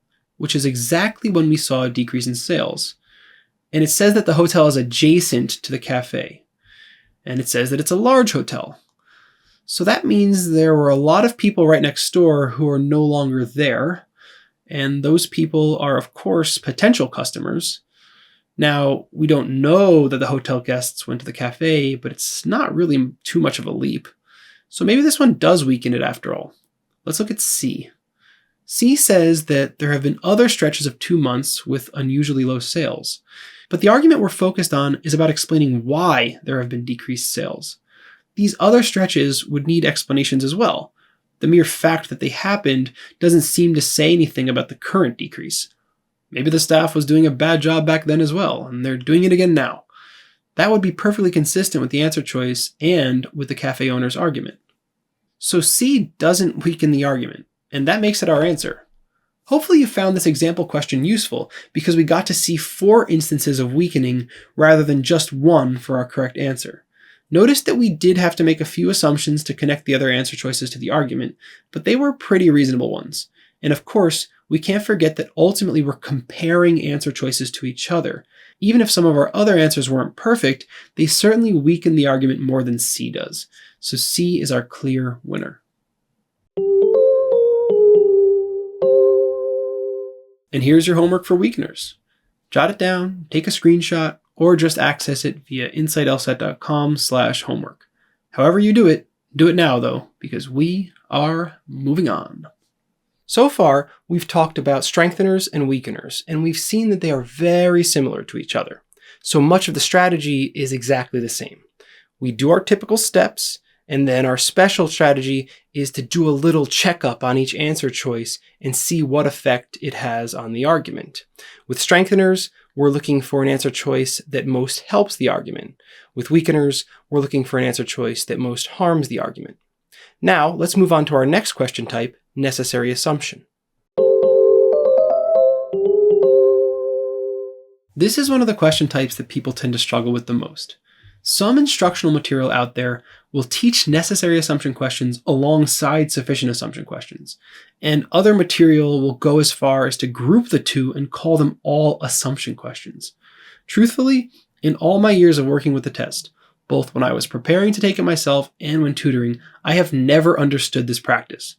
which is exactly when we saw a decrease in sales. And it says that the hotel is adjacent to the cafe. And it says that it's a large hotel. So that means there were a lot of people right next door who are no longer there. And those people are, of course, potential customers. Now, we don't know that the hotel guests went to the cafe, but it's not really too much of a leap. So maybe this one does weaken it after all. Let's look at C. C says that there have been other stretches of 2 months with unusually low sales. But the argument we're focused on is about explaining why there have been decreased sales. These other stretches would need explanations as well. The mere fact that they happened doesn't seem to say anything about the current decrease. Maybe the staff was doing a bad job back then as well, and they're doing it again now. That would be perfectly consistent with the answer choice and with the cafe owner's argument. So C doesn't weaken the argument, and that makes it our answer. Hopefully you found this example question useful because we got to see 4 instances of weakening rather than just one for our correct answer. Notice that we did have to make a few assumptions to connect the other answer choices to the argument, but they were pretty reasonable ones. And of course, we can't forget that ultimately we're comparing answer choices to each other. Even if some of our other answers weren't perfect, they certainly weaken the argument more than C does. So C is our clear winner. And here's your homework for weakeners. Jot it down, take a screenshot, or just access it via insightlsat.com/homework. However you do it now though, because we are moving on. So far, we've talked about strengtheners and weakeners, and we've seen that they are very similar to each other. So much of the strategy is exactly the same. We do our typical steps, and then our special strategy is to do a little checkup on each answer choice and see what effect it has on the argument. With strengtheners, we're looking for an answer choice that most helps the argument. With weakeners, we're looking for an answer choice that most harms the argument. Now, let's move on to our next question type, necessary assumption. This is one of the question types that people tend to struggle with the most. Some instructional material out there will teach necessary assumption questions alongside sufficient assumption questions, and other material will go as far as to group the two and call them all assumption questions. Truthfully, in all my years of working with the test, both when I was preparing to take it myself and when tutoring, I have never understood this practice.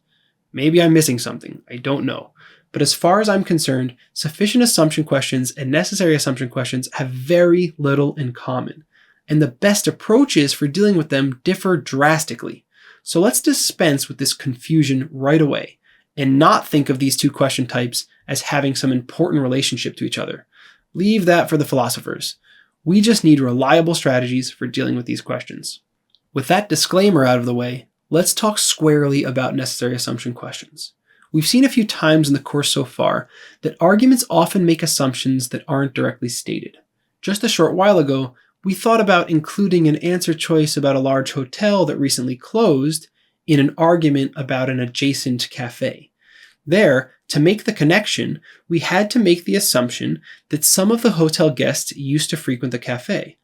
Maybe I'm missing something, I don't know. But as far as I'm concerned, sufficient assumption questions and necessary assumption questions have very little in common, and the best approaches for dealing with them differ drastically. So let's dispense with this confusion right away, and not think of these two question types as having some important relationship to each other. Leave that for the philosophers. We just need reliable strategies for dealing with these questions. With that disclaimer out of the way, let's talk squarely about necessary assumption questions. We've seen a few times in the course so far that arguments often make assumptions that aren't directly stated. Just a short while ago, we thought about including an answer choice about a large hotel that recently closed in an argument about an adjacent cafe. There, to make the connection, we had to make the assumption that some of the hotel guests used to frequent the cafe.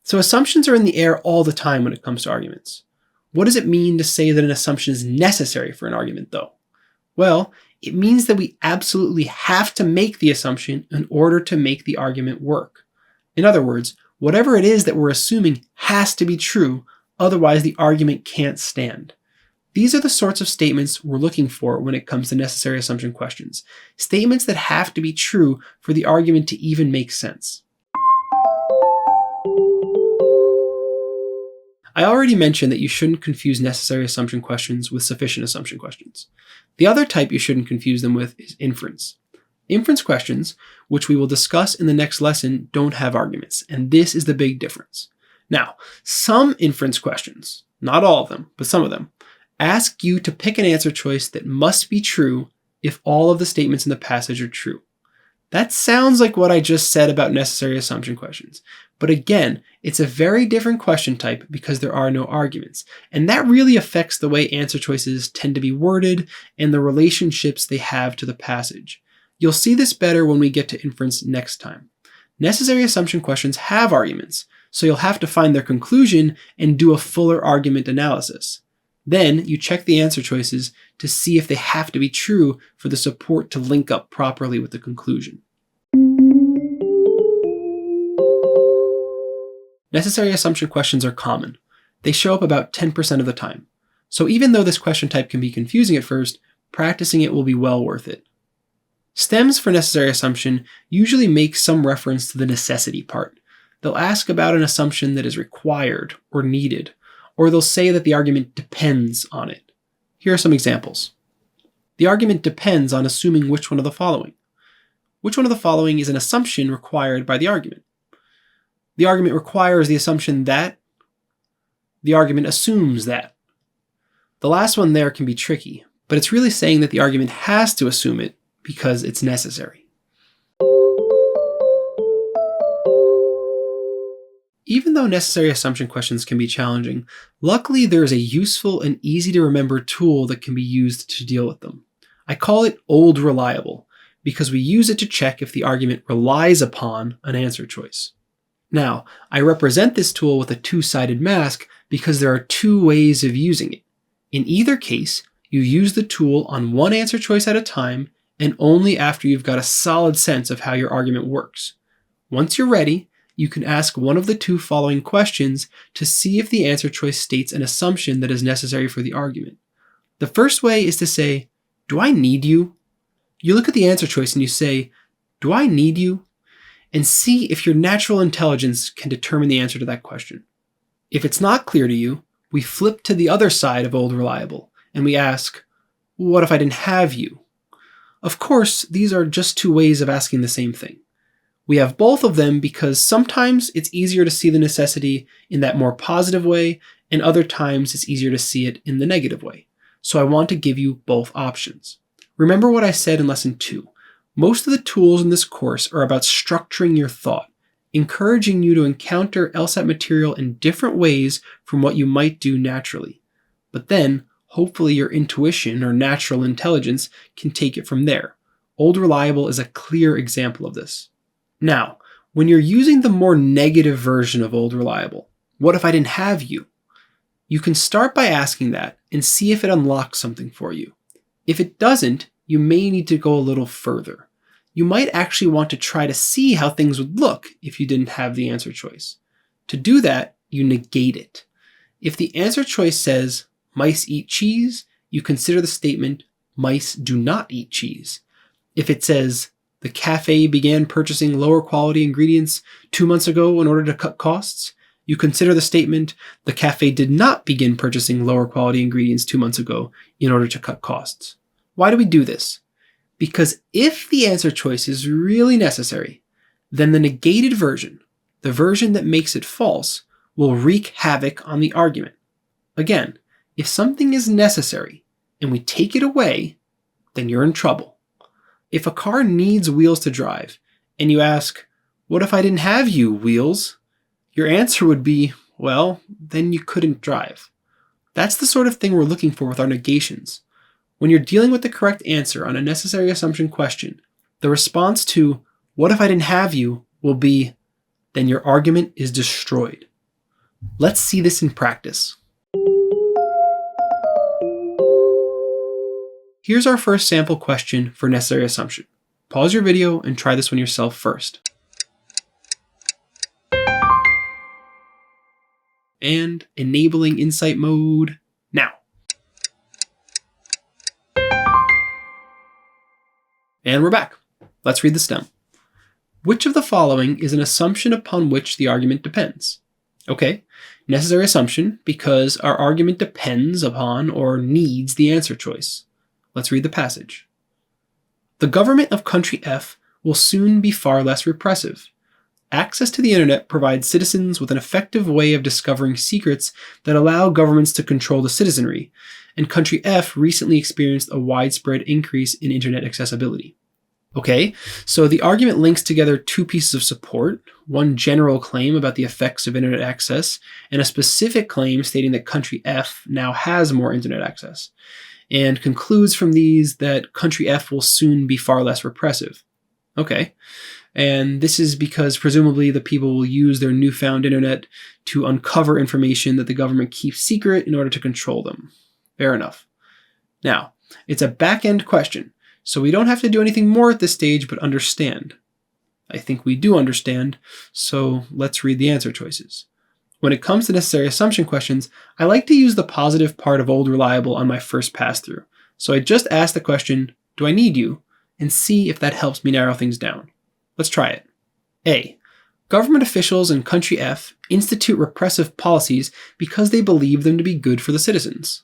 So assumptions are in the air all the time when it comes to arguments. What does it mean to say that an assumption is necessary for an argument, though? Well, it means that we absolutely have to make the assumption in order to make the argument work. In other words, whatever it is that we're assuming has to be true, otherwise the argument can't stand. These are the sorts of statements we're looking for when it comes to necessary assumption questions. Statements that have to be true for the argument to even make sense. I already mentioned that you shouldn't confuse necessary assumption questions with sufficient assumption questions. The other type you shouldn't confuse them with is inference. Inference questions, which we will discuss in the next lesson, don't have arguments, and this is the big difference. Now, some inference questions, not all of them, but some of them, ask you to pick an answer choice that must be true if all of the statements in the passage are true. That sounds like what I just said about necessary assumption questions. But again, it's a very different question type because there are no arguments. And that really affects the way answer choices tend to be worded and the relationships they have to the passage. You'll see this better when we get to inference next time. Necessary assumption questions have arguments, so you'll have to find their conclusion and do a fuller argument analysis. Then you check the answer choices to see if they have to be true for the support to link up properly with the conclusion. Necessary assumption questions are common. They show up about 10% of the time. So even though this question type can be confusing at first, practicing it will be well worth it. Stems for necessary assumption usually make some reference to the necessity part. They'll ask about an assumption that is required or needed, or they'll say that the argument depends on it. Here are some examples. The argument depends on assuming which one of the following. Which one of the following is an assumption required by the argument? The argument requires the assumption that. The argument assumes that. The last one there can be tricky, but it's really saying that the argument has to assume it because it's necessary. Even though necessary assumption questions can be challenging, luckily there is a useful and easy to remember tool that can be used to deal with them. I call it Old Reliable because we use it to check if the argument relies upon an answer choice. Now, I represent this tool with a two-sided mask because there are two ways of using it. In either case, you use the tool on one answer choice at a time and only after you've got a solid sense of how your argument works. Once you're ready, you can ask one of the two following questions to see if the answer choice states an assumption that is necessary for the argument. The first way is to say, do I need you? You look at the answer choice and you say, do I need you? And see if your natural intelligence can determine the answer to that question. If it's not clear to you, we flip to the other side of Old Reliable and we ask, what if I didn't have you? Of course, these are just two ways of asking the same thing. We have both of them because sometimes it's easier to see the necessity in that more positive way, and other times it's easier to see it in the negative way. So I want to give you both options. Remember what I said in lesson 2. Most of the tools in this course are about structuring your thought, encouraging you to encounter LSAT material in different ways from what you might do naturally. But then, hopefully your intuition or natural intelligence can take it from there. Old Reliable is a clear example of this. Now, when you're using the more negative version of Old Reliable, what if I didn't have you? You can start by asking that and see if it unlocks something for you. If it doesn't, you may need to go a little further. You might actually want to try to see how things would look if you didn't have the answer choice. To do that, you negate it. If the answer choice says, mice eat cheese, you consider the statement, mice do not eat cheese. If it says, the cafe began purchasing lower quality ingredients 2 months ago in order to cut costs, you consider the statement, the cafe did not begin purchasing lower quality ingredients 2 months ago in order to cut costs. Why do we do this? Because if the answer choice is really necessary, then the negated version, the version that makes it false, will wreak havoc on the argument. Again, if something is necessary and we take it away, then you're in trouble. If a car needs wheels to drive, and you ask, what if I didn't have you, wheels? Your answer would be, well, then you couldn't drive. That's the sort of thing we're looking for with our negations. When you're dealing with the correct answer on a necessary assumption question, the response to, what if I didn't have you, will be, then your argument is destroyed. Let's see this in practice. Here's our first sample question for necessary assumption. Pause your video and try this one yourself first. And enabling Insight mode now. And we're back. Let's read the stem. Which of the following is an assumption upon which the argument depends? Okay, necessary assumption because our argument depends upon or needs the answer choice. Let's read the passage. The government of country F will soon be far less repressive. Access to the internet provides citizens with an effective way of discovering secrets that allow governments to control the citizenry, and country F recently experienced a widespread increase in internet accessibility. Okay, so the argument links together two pieces of support, one general claim about the effects of internet access, and a specific claim stating that country F now has more internet access, and concludes from these that country F will soon be far less repressive. Okay, and this is because presumably the people will use their newfound internet to uncover information that the government keeps secret in order to control them. Fair enough. Now, it's a back-end question, so we don't have to do anything more at this stage but understand. I think we do understand, so let's read the answer choices. When it comes to necessary assumption questions, I like to use the positive part of old reliable on my first pass-through. So I just ask the question, do I need you? And see if that helps me narrow things down. Let's try it. A. Government officials in country F institute repressive policies because they believe them to be good for the citizens.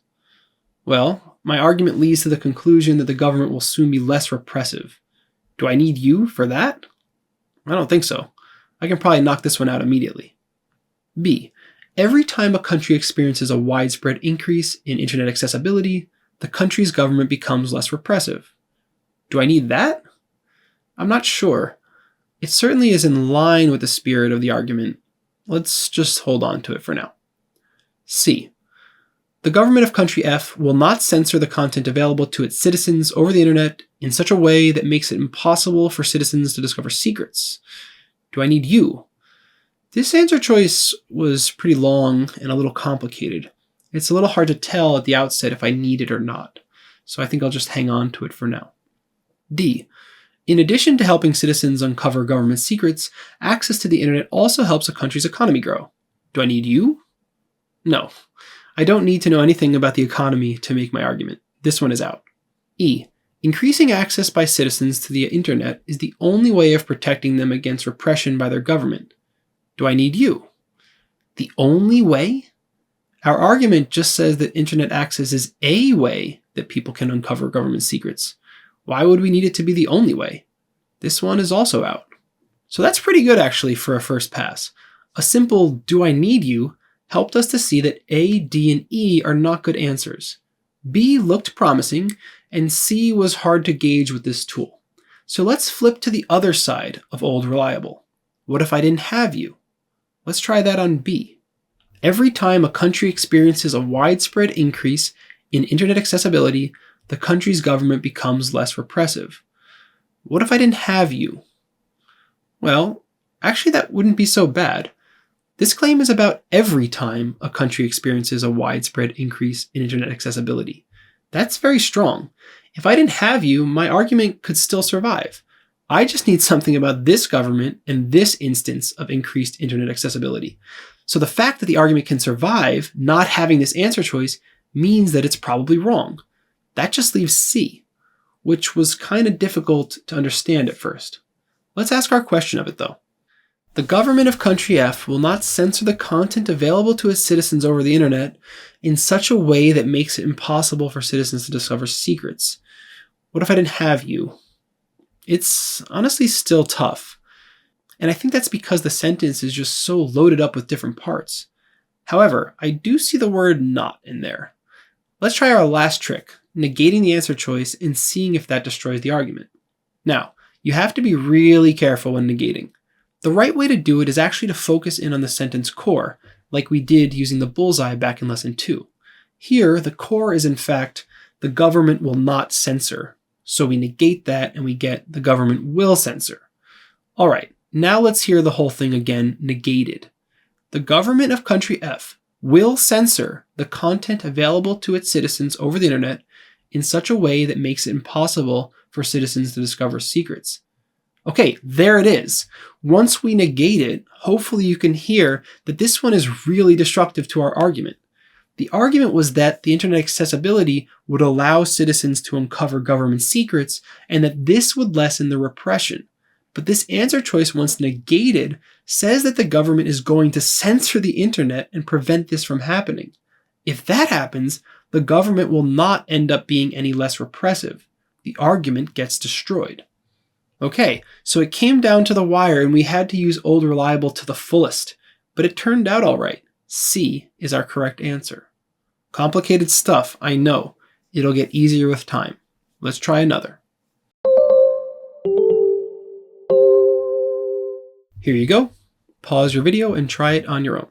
Well, my argument leads to the conclusion that the government will soon be less repressive. Do I need you for that? I don't think so. I can probably knock this one out immediately. B. Every time a country experiences a widespread increase in internet accessibility, the country's government becomes less repressive. Do I need that? I'm not sure. It certainly is in line with the spirit of the argument. Let's just hold on to it for now. C. The government of country F will not censor the content available to its citizens over the internet in such a way that makes it impossible for citizens to discover secrets. Do I need you? This answer choice was pretty long and a little complicated. It's a little hard to tell at the outset if I need it or not, so I think I'll just hang on to it for now. D. In addition to helping citizens uncover government secrets, access to the internet also helps a country's economy grow. Do I need you? No. I don't need to know anything about the economy to make my argument. This one is out. E. Increasing access by citizens to the internet is the only way of protecting them against repression by their government. Do I need you? The only way? Our argument just says that internet access is a way that people can uncover government secrets. Why would we need it to be the only way? This one is also out. So that's pretty good actually for a first pass. A simple "do I need you" helped us to see that A, D, and E are not good answers. B looked promising, and C was hard to gauge with this tool. So let's flip to the other side of old reliable. What if I didn't have you? Let's try that on B. Every time a country experiences a widespread increase in internet accessibility, the country's government becomes less repressive. What if I didn't have you? Well, actually that wouldn't be so bad. This claim is about every time a country experiences a widespread increase in internet accessibility. That's very strong. If I didn't have you, my argument could still survive. I just need something about this government and this instance of increased internet accessibility. So the fact that the argument can survive not having this answer choice means that it's probably wrong. That just leaves C, which was kind of difficult to understand at first. Let's ask our question of it though. The government of country F will not censor the content available to its citizens over the internet in such a way that makes it impossible for citizens to discover secrets. What if I didn't have you? It's honestly still tough. And I think that's because the sentence is just so loaded up with different parts. However, I do see the word "not" in there. Let's try our last trick, negating the answer choice and seeing if that destroys the argument. Now, you have to be really careful when negating. The right way to do it is actually to focus in on the sentence core, like we did using the bullseye back in lesson 2. Here, the core is in fact, the government will not censor. So we negate that and we get the government will censor. All right, now let's hear the whole thing again negated. The government of country F will censor the content available to its citizens over the internet in such a way that makes it impossible for citizens to discover secrets. Okay, there it is. Once we negate it, hopefully you can hear that this one is really destructive to our argument. The argument was that the internet accessibility would allow citizens to uncover government secrets and that this would lessen the repression. But this answer choice, once negated, says that the government is going to censor the internet and prevent this from happening. If that happens, the government will not end up being any less repressive. The argument gets destroyed. Okay, so it came down to the wire and we had to use old reliable to the fullest, but it turned out all right. C is our correct answer. Complicated stuff, I know. It'll get easier with time. Let's try another. Here you go. Pause your video and try it on your own.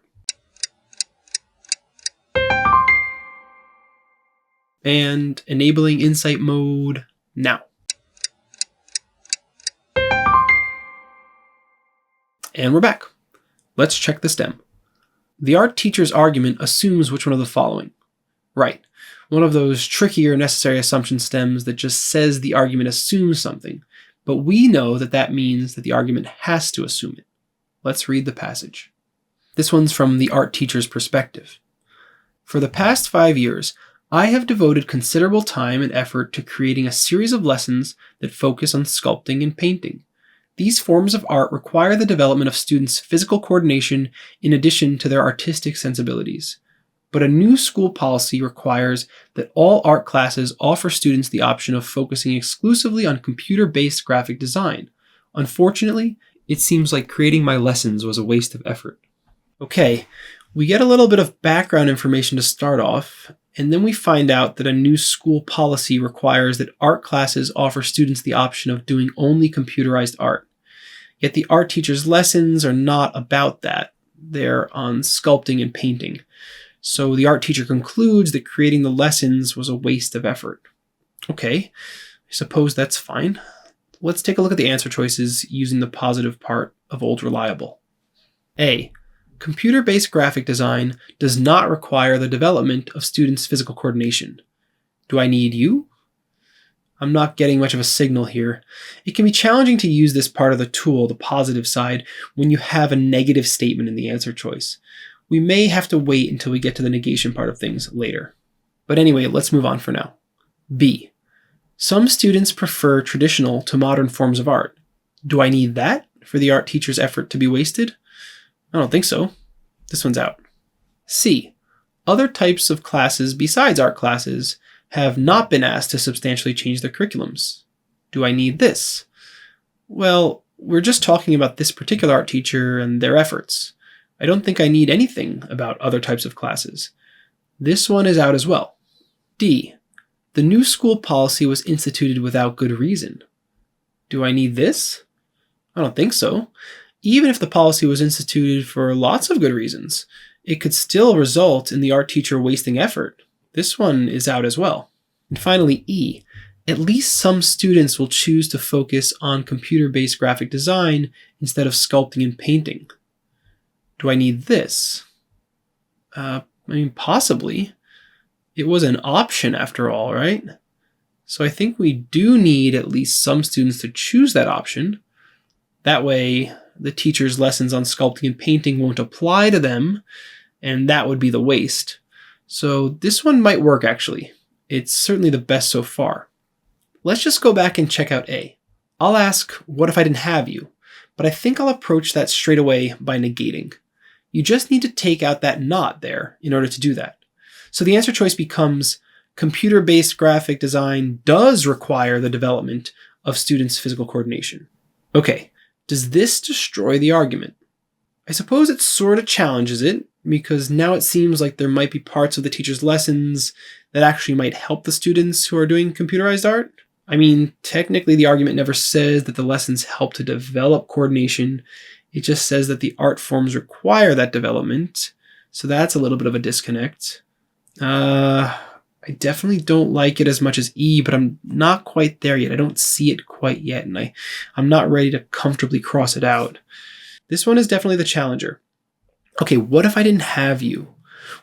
And enabling Insight mode now. And we're back. Let's check the stem. The art teacher's argument assumes which one of the following? Right. One of those trickier necessary assumption stems that just says the argument assumes something, but we know that that means that the argument has to assume it. Let's read the passage. This one's from the art teacher's perspective. For the past 5 years, I have devoted considerable time and effort to creating a series of lessons that focus on sculpting and painting. These forms of art require the development of students' physical coordination in addition to their artistic sensibilities. But a new school policy requires that all art classes offer students the option of focusing exclusively on computer-based graphic design. Unfortunately, it seems like creating my lessons was a waste of effort. Okay, we get a little bit of background information to start off, and then we find out that a new school policy requires that art classes offer students the option of doing only computerized art. Yet the art teacher's lessons are not about that. They're on sculpting and painting. So the art teacher concludes that creating the lessons was a waste of effort. Okay, I suppose that's fine. Let's take a look at the answer choices using the positive part of Old Reliable. A. Computer-based graphic design does not require the development of students' physical coordination. Do I need you? I'm not getting much of a signal here. It can be challenging to use this part of the tool, the positive side, when you have a negative statement in the answer choice. We may have to wait until we get to the negation part of things later. But anyway, let's move on for now. B. Some students prefer traditional to modern forms of art. Do I need that for the art teacher's effort to be wasted? I don't think so. This one's out. C. Other types of classes besides art classes have not been asked to substantially change their curriculums. Do I need this? Well, we're just talking about this particular art teacher and their efforts. I don't think I need anything about other types of classes. This one is out as well. D. The new school policy was instituted without good reason. Do I need this? I don't think so. Even if the policy was instituted for lots of good reasons, it could still result in the art teacher wasting effort. This one is out as well. And finally, E. At least some students will choose to focus on computer-based graphic design instead of sculpting and painting. Do I need this? Possibly. It was an option after all, right? So I think we do need at least some students to choose that option. That way, the teacher's lessons on sculpting and painting won't apply to them, and that would be the waste. So this one might work, actually. It's certainly the best so far. Let's just go back and check out A. I'll ask, what if I didn't have you? But I think I'll approach that straight away by negating. You just need to take out that not there in order to do that. So the answer choice becomes, computer-based graphic design does require the development of students' physical coordination. Okay, does this destroy the argument? I suppose it sort of challenges it, because now it seems like there might be parts of the teacher's lessons that actually might help the students who are doing computerized art. I mean, technically the argument never says that the lessons help to develop coordination. It just says that the art forms require that development. So that's a little bit of a disconnect. I definitely don't like it as much as E, but I'm not quite there yet. I don't see it quite yet, and I'm not ready to comfortably cross it out. This one is definitely the challenger. Okay, what if I didn't have you?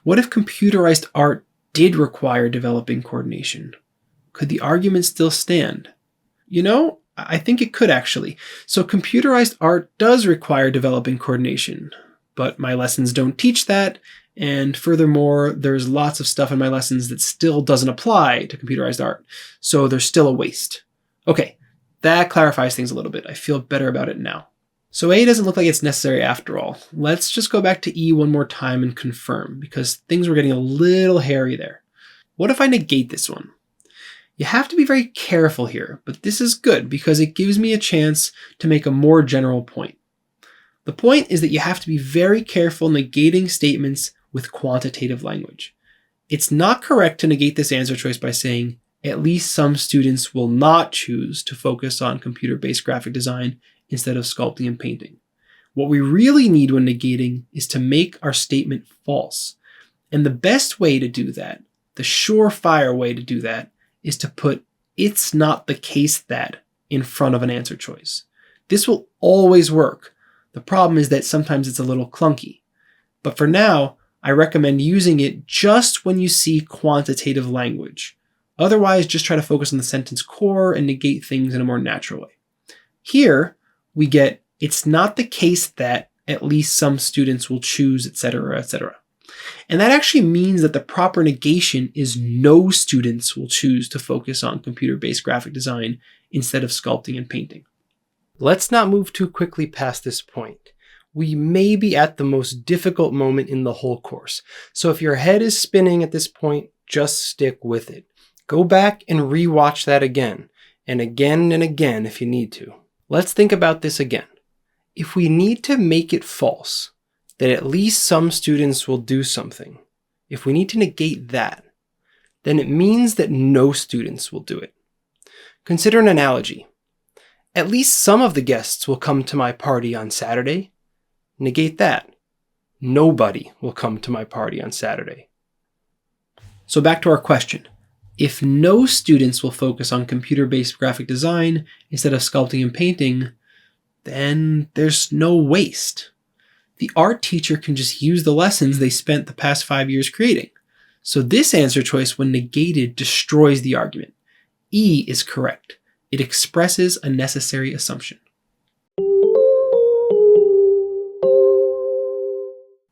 What if computerized art did require developing coordination? Could the argument still stand? You know, I think it could actually. So computerized art does require developing coordination, but my lessons don't teach that. And furthermore, there's lots of stuff in my lessons that still doesn't apply to computerized art. So there's still a waste. Okay, that clarifies things a little bit. I feel better about it now. So A doesn't look like it's necessary after all. Let's just go back to E one more time and confirm, because things were getting a little hairy there. What if I negate this one? You have to be very careful here, but this is good because it gives me a chance to make a more general point. The point is that you have to be very careful negating statements with quantitative language. It's not correct to negate this answer choice by saying, at least some students will not choose to focus on computer-based graphic design instead of sculpting and painting. What we really need when negating is to make our statement false. And the best way to do that, the surefire way to do that, is to put "it's not the case that" in front of an answer choice. This will always work. The problem is that sometimes it's a little clunky. But for now, I recommend using it just when you see quantitative language. Otherwise, just try to focus on the sentence core and negate things in a more natural way. Here, we get, it's not the case that at least some students will choose, etc., etc. And that actually means that the proper negation is no students will choose to focus on computer-based graphic design instead of sculpting and painting. Let's not move too quickly past this point. We may be at the most difficult moment in the whole course. So if your head is spinning at this point, just stick with it. Go back and rewatch that again and again if you need to. Let's think about this again. If we need to make it false, that at least some students will do something, if we need to negate that, then it means that no students will do it. Consider an analogy. At least some of the guests will come to my party on Saturday. Negate that. Nobody will come to my party on Saturday. So back to our question. If no students will focus on computer-based graphic design instead of sculpting and painting, then there's no waste. The art teacher can just use the lessons they spent the past 5 years creating. So this answer choice, when negated, destroys the argument. E is correct. It expresses a necessary assumption.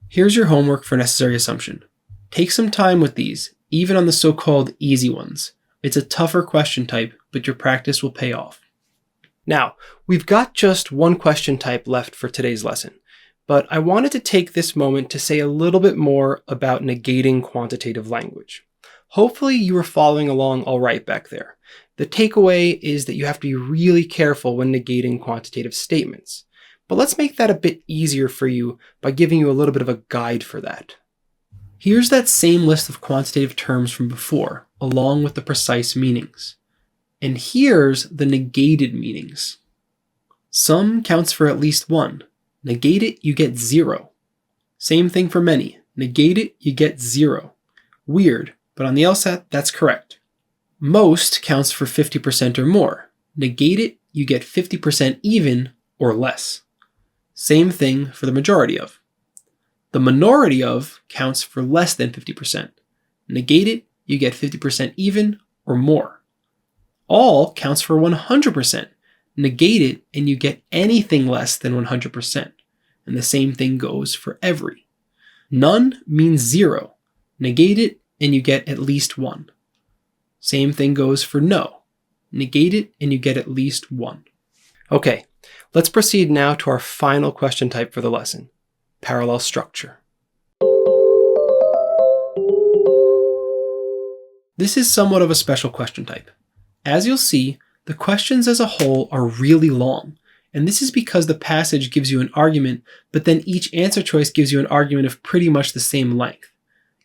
Here's your homework for necessary assumption. Take some time with these, even on the so-called easy ones. It's a tougher question type, but your practice will pay off. Now, we've got just one question type left for today's lesson, but I wanted to take this moment to say a little bit more about negating quantitative language. Hopefully you were following along all right back there. The takeaway is that you have to be really careful when negating quantitative statements. But let's make that a bit easier for you by giving you a little bit of a guide for that. Here's that same list of quantitative terms from before, along with the precise meanings. And here's the negated meanings. Some counts for at least one. Negate it, you get 0. Same thing for many. Negate it, you get 0. Weird, but on the LSAT, that's correct. Most counts for 50% or more. Negate it, you get 50% even or less. Same thing for the majority of. The minority of counts for less than 50%. Negate it, you get 50% even or more. All counts for 100%. Negate it, and you get anything less than 100%. And the same thing goes for every. None means 0. Negate it, and you get at least 1. Same thing goes for no. Negate it, and you get at least 1. Okay, let's proceed now to our final question type for the lesson, parallel structure. This is somewhat of a special question type. As you'll see, the questions as a whole are really long, and this is because the passage gives you an argument, but then each answer choice gives you an argument of pretty much the same length.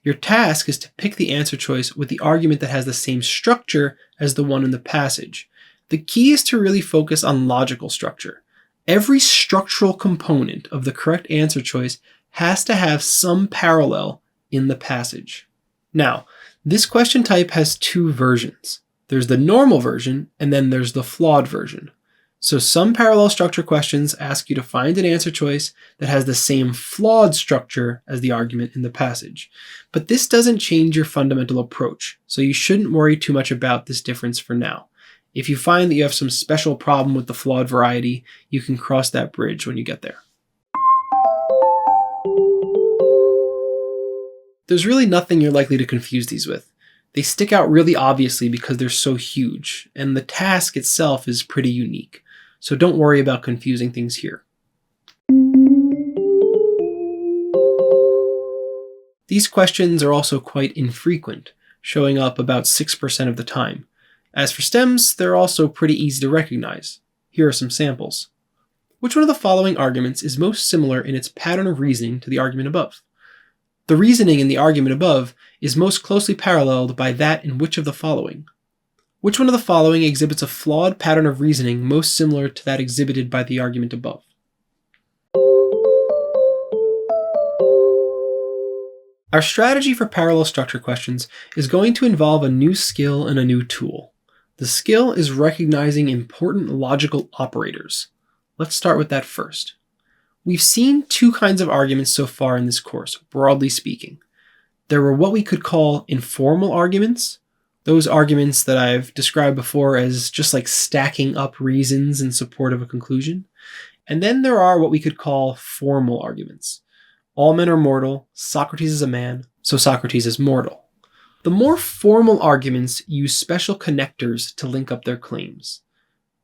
Your task is to pick the answer choice with the argument that has the same structure as the one in the passage. The key is to really focus on logical structure. Every structural component of the correct answer choice has to have some parallel in the passage. Now, this question type has two versions. There's the normal version, and then there's the flawed version. So some parallel structure questions ask you to find an answer choice that has the same flawed structure as the argument in the passage. But this doesn't change your fundamental approach, so you shouldn't worry too much about this difference for now. If you find that you have some special problem with the flawed variety, you can cross that bridge when you get there. There's really nothing you're likely to confuse these with. They stick out really obviously because they're so huge, and the task itself is pretty unique. So don't worry about confusing things here. These questions are also quite infrequent, showing up about 6% of the time. As for stems, they're also pretty easy to recognize. Here are some samples. Which one of the following arguments is most similar in its pattern of reasoning to the argument above? The reasoning in the argument above is most closely paralleled by that in which of the following? Which one of the following exhibits a flawed pattern of reasoning most similar to that exhibited by the argument above? Our strategy for parallel structure questions is going to involve a new skill and a new tool. The skill is recognizing important logical operators. Let's start with that first. We've seen two kinds of arguments so far in this course, broadly speaking. There were what we could call informal arguments, those arguments that I've described before as just like stacking up reasons in support of a conclusion. And then there are what we could call formal arguments. All men are mortal, Socrates is a man, so Socrates is mortal. The more formal arguments use special connectors to link up their claims.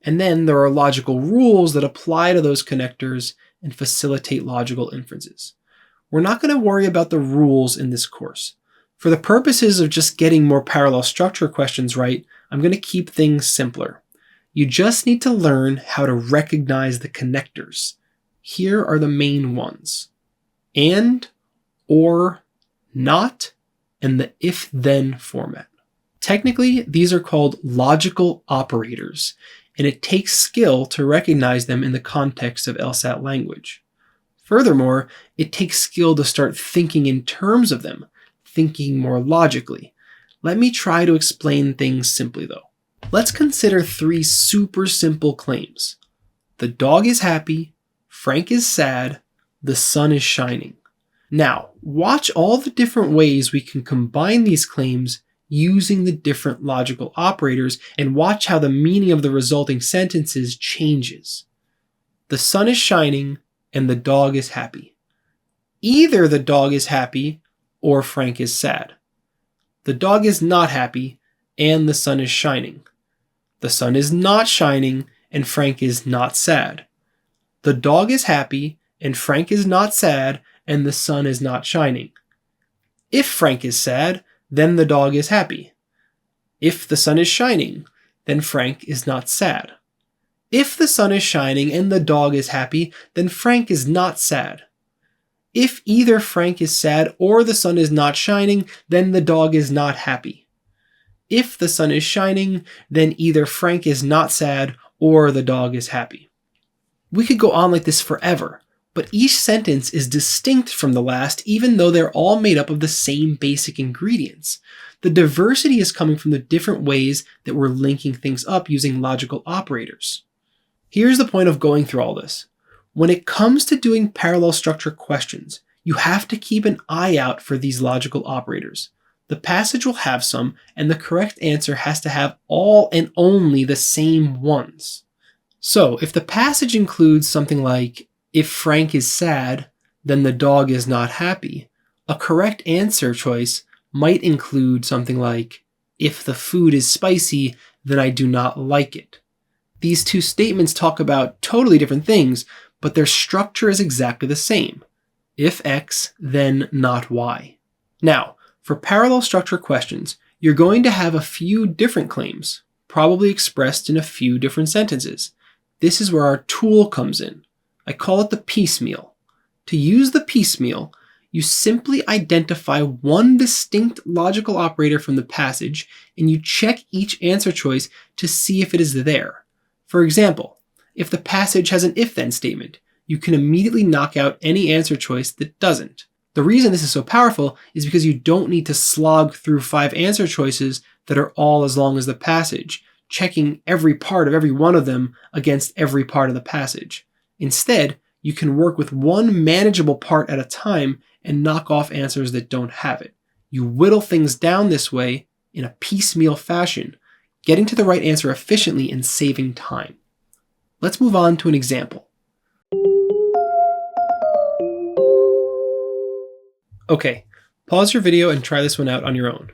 And then there are logical rules that apply to those connectors and facilitate logical inferences. We're not going to worry about the rules in this course. For the purposes of just getting more parallel structure questions right, I'm going to keep things simpler. You just need to learn how to recognize the connectors. Here are the main ones: and, or, not, and the if-then format. Technically, these are called logical operators, and it takes skill to recognize them in the context of LSAT language. Furthermore, it takes skill to start thinking in terms of them, thinking more logically. Let me try to explain things simply though. Let's consider three super simple claims. The dog is happy, Frank is sad, the sun is shining. Now, watch all the different ways we can combine these claims using the different logical operators, and watch how the meaning of the resulting sentences changes. The sun is shining and the dog is happy. Either the dog is happy or Frank is sad. The dog is not happy and the sun is shining. The sun is not shining and Frank is not sad. The dog is happy and Frank is not sad and the sun is not shining. If Frank is sad, then the dog is happy. If the sun is shining, then Frank is not sad. If the sun is shining and the dog is happy, then Frank is not sad. If either Frank is sad or the sun is not shining, then the dog is not happy. If the sun is shining, then either Frank is not sad or the dog is happy. We could go on like this forever, but each sentence is distinct from the last even though they're all made up of the same basic ingredients. The diversity is coming from the different ways that we're linking things up using logical operators. Here's the point of going through all this. When it comes to doing parallel structure questions, you have to keep an eye out for these logical operators. The passage will have some, and the correct answer has to have all and only the same ones. So if the passage includes something like, if Frank is sad, then the dog is not happy, a correct answer choice might include something like, if the food is spicy, then I do not like it. These two statements talk about totally different things, but their structure is exactly the same. If X, then not Y. Now, for parallel structure questions, you're going to have a few different claims, probably expressed in a few different sentences. This is where our tool comes in. I call it the piecemeal. To use the piecemeal, you simply identify one distinct logical operator from the passage, and you check each answer choice to see if it is there. For example, if the passage has an if-then statement, you can immediately knock out any answer choice that doesn't. The reason this is so powerful is because you don't need to slog through 5 answer choices that are all as long as the passage, checking every part of every one of them against every part of the passage. Instead, you can work with one manageable part at a time and knock off answers that don't have it. You whittle things down this way in a piecemeal fashion, getting to the right answer efficiently and saving time. Let's move on to an example. Okay, pause your video and try this one out on your own.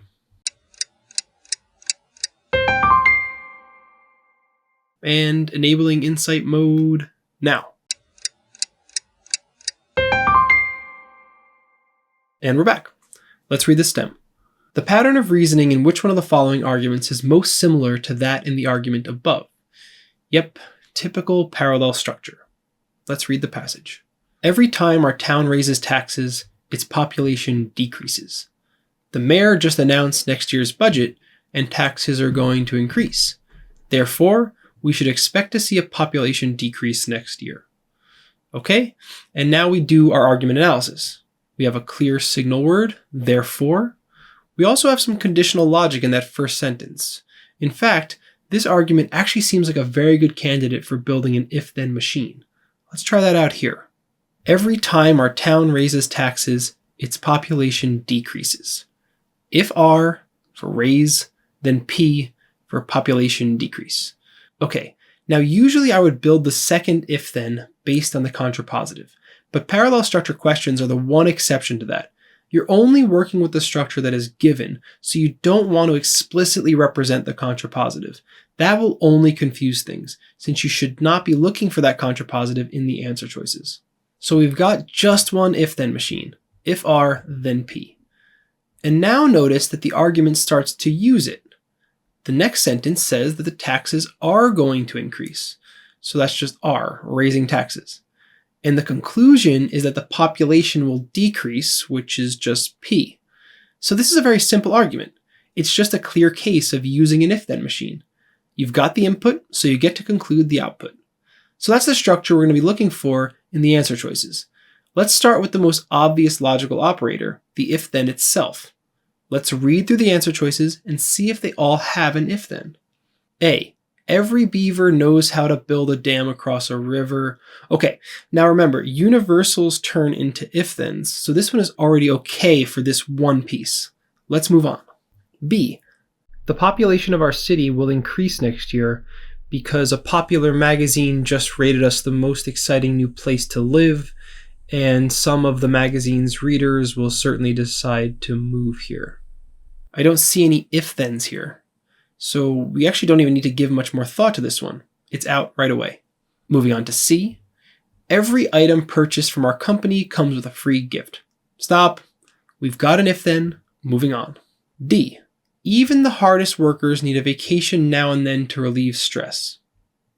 And enabling Insight mode now. And we're back. Let's read the stem. The pattern of reasoning in which one of the following arguments is most similar to that in the argument above? Yep, typical parallel structure. Let's read the passage. Every time our town raises taxes, its population decreases. The mayor just announced next year's budget, and taxes are going to increase. Therefore, we should expect to see a population decrease next year. Okay, and now we do our argument analysis. We have a clear signal word, therefore. We also have some conditional logic in that first sentence. In fact, this argument actually seems like a very good candidate for building an if-then machine. Let's try that out here. Every time our town raises taxes, its population decreases. If R for raise, then P for population decrease. Okay, now usually I would build the second if-then based on the contrapositive, but parallel structure questions are the one exception to that. You're only working with the structure that is given, so you don't want to explicitly represent the contrapositive. That will only confuse things, since you should not be looking for that contrapositive in the answer choices. So we've got just one if-then machine. If R, then P. And now notice that the argument starts to use it. The next sentence says that the taxes are going to increase. So that's just R, raising taxes. And the conclusion is that the population will decrease, which is just P. So this is a very simple argument. It's just a clear case of using an if-then machine. You've got the input, so you get to conclude the output. So that's the structure we're going to be looking for in the answer choices. Let's start with the most obvious logical operator, the if-then itself. Let's read through the answer choices and see if they all have an if-then. A. Every beaver knows how to build a dam across a river. Okay, now remember, universals turn into if-thens, so this one is already okay for this one piece. Let's move on. B. The population of our city will increase next year because a popular magazine just rated us the most exciting new place to live, and some of the magazine's readers will certainly decide to move here. I don't see any if-thens here, so we actually don't even need to give much more thought to this one. It's out right away. Moving on to C. Every item purchased from our company comes with a free gift. Stop. We've got an if-then. Moving on. D. Even the hardest workers need a vacation now and then to relieve stress.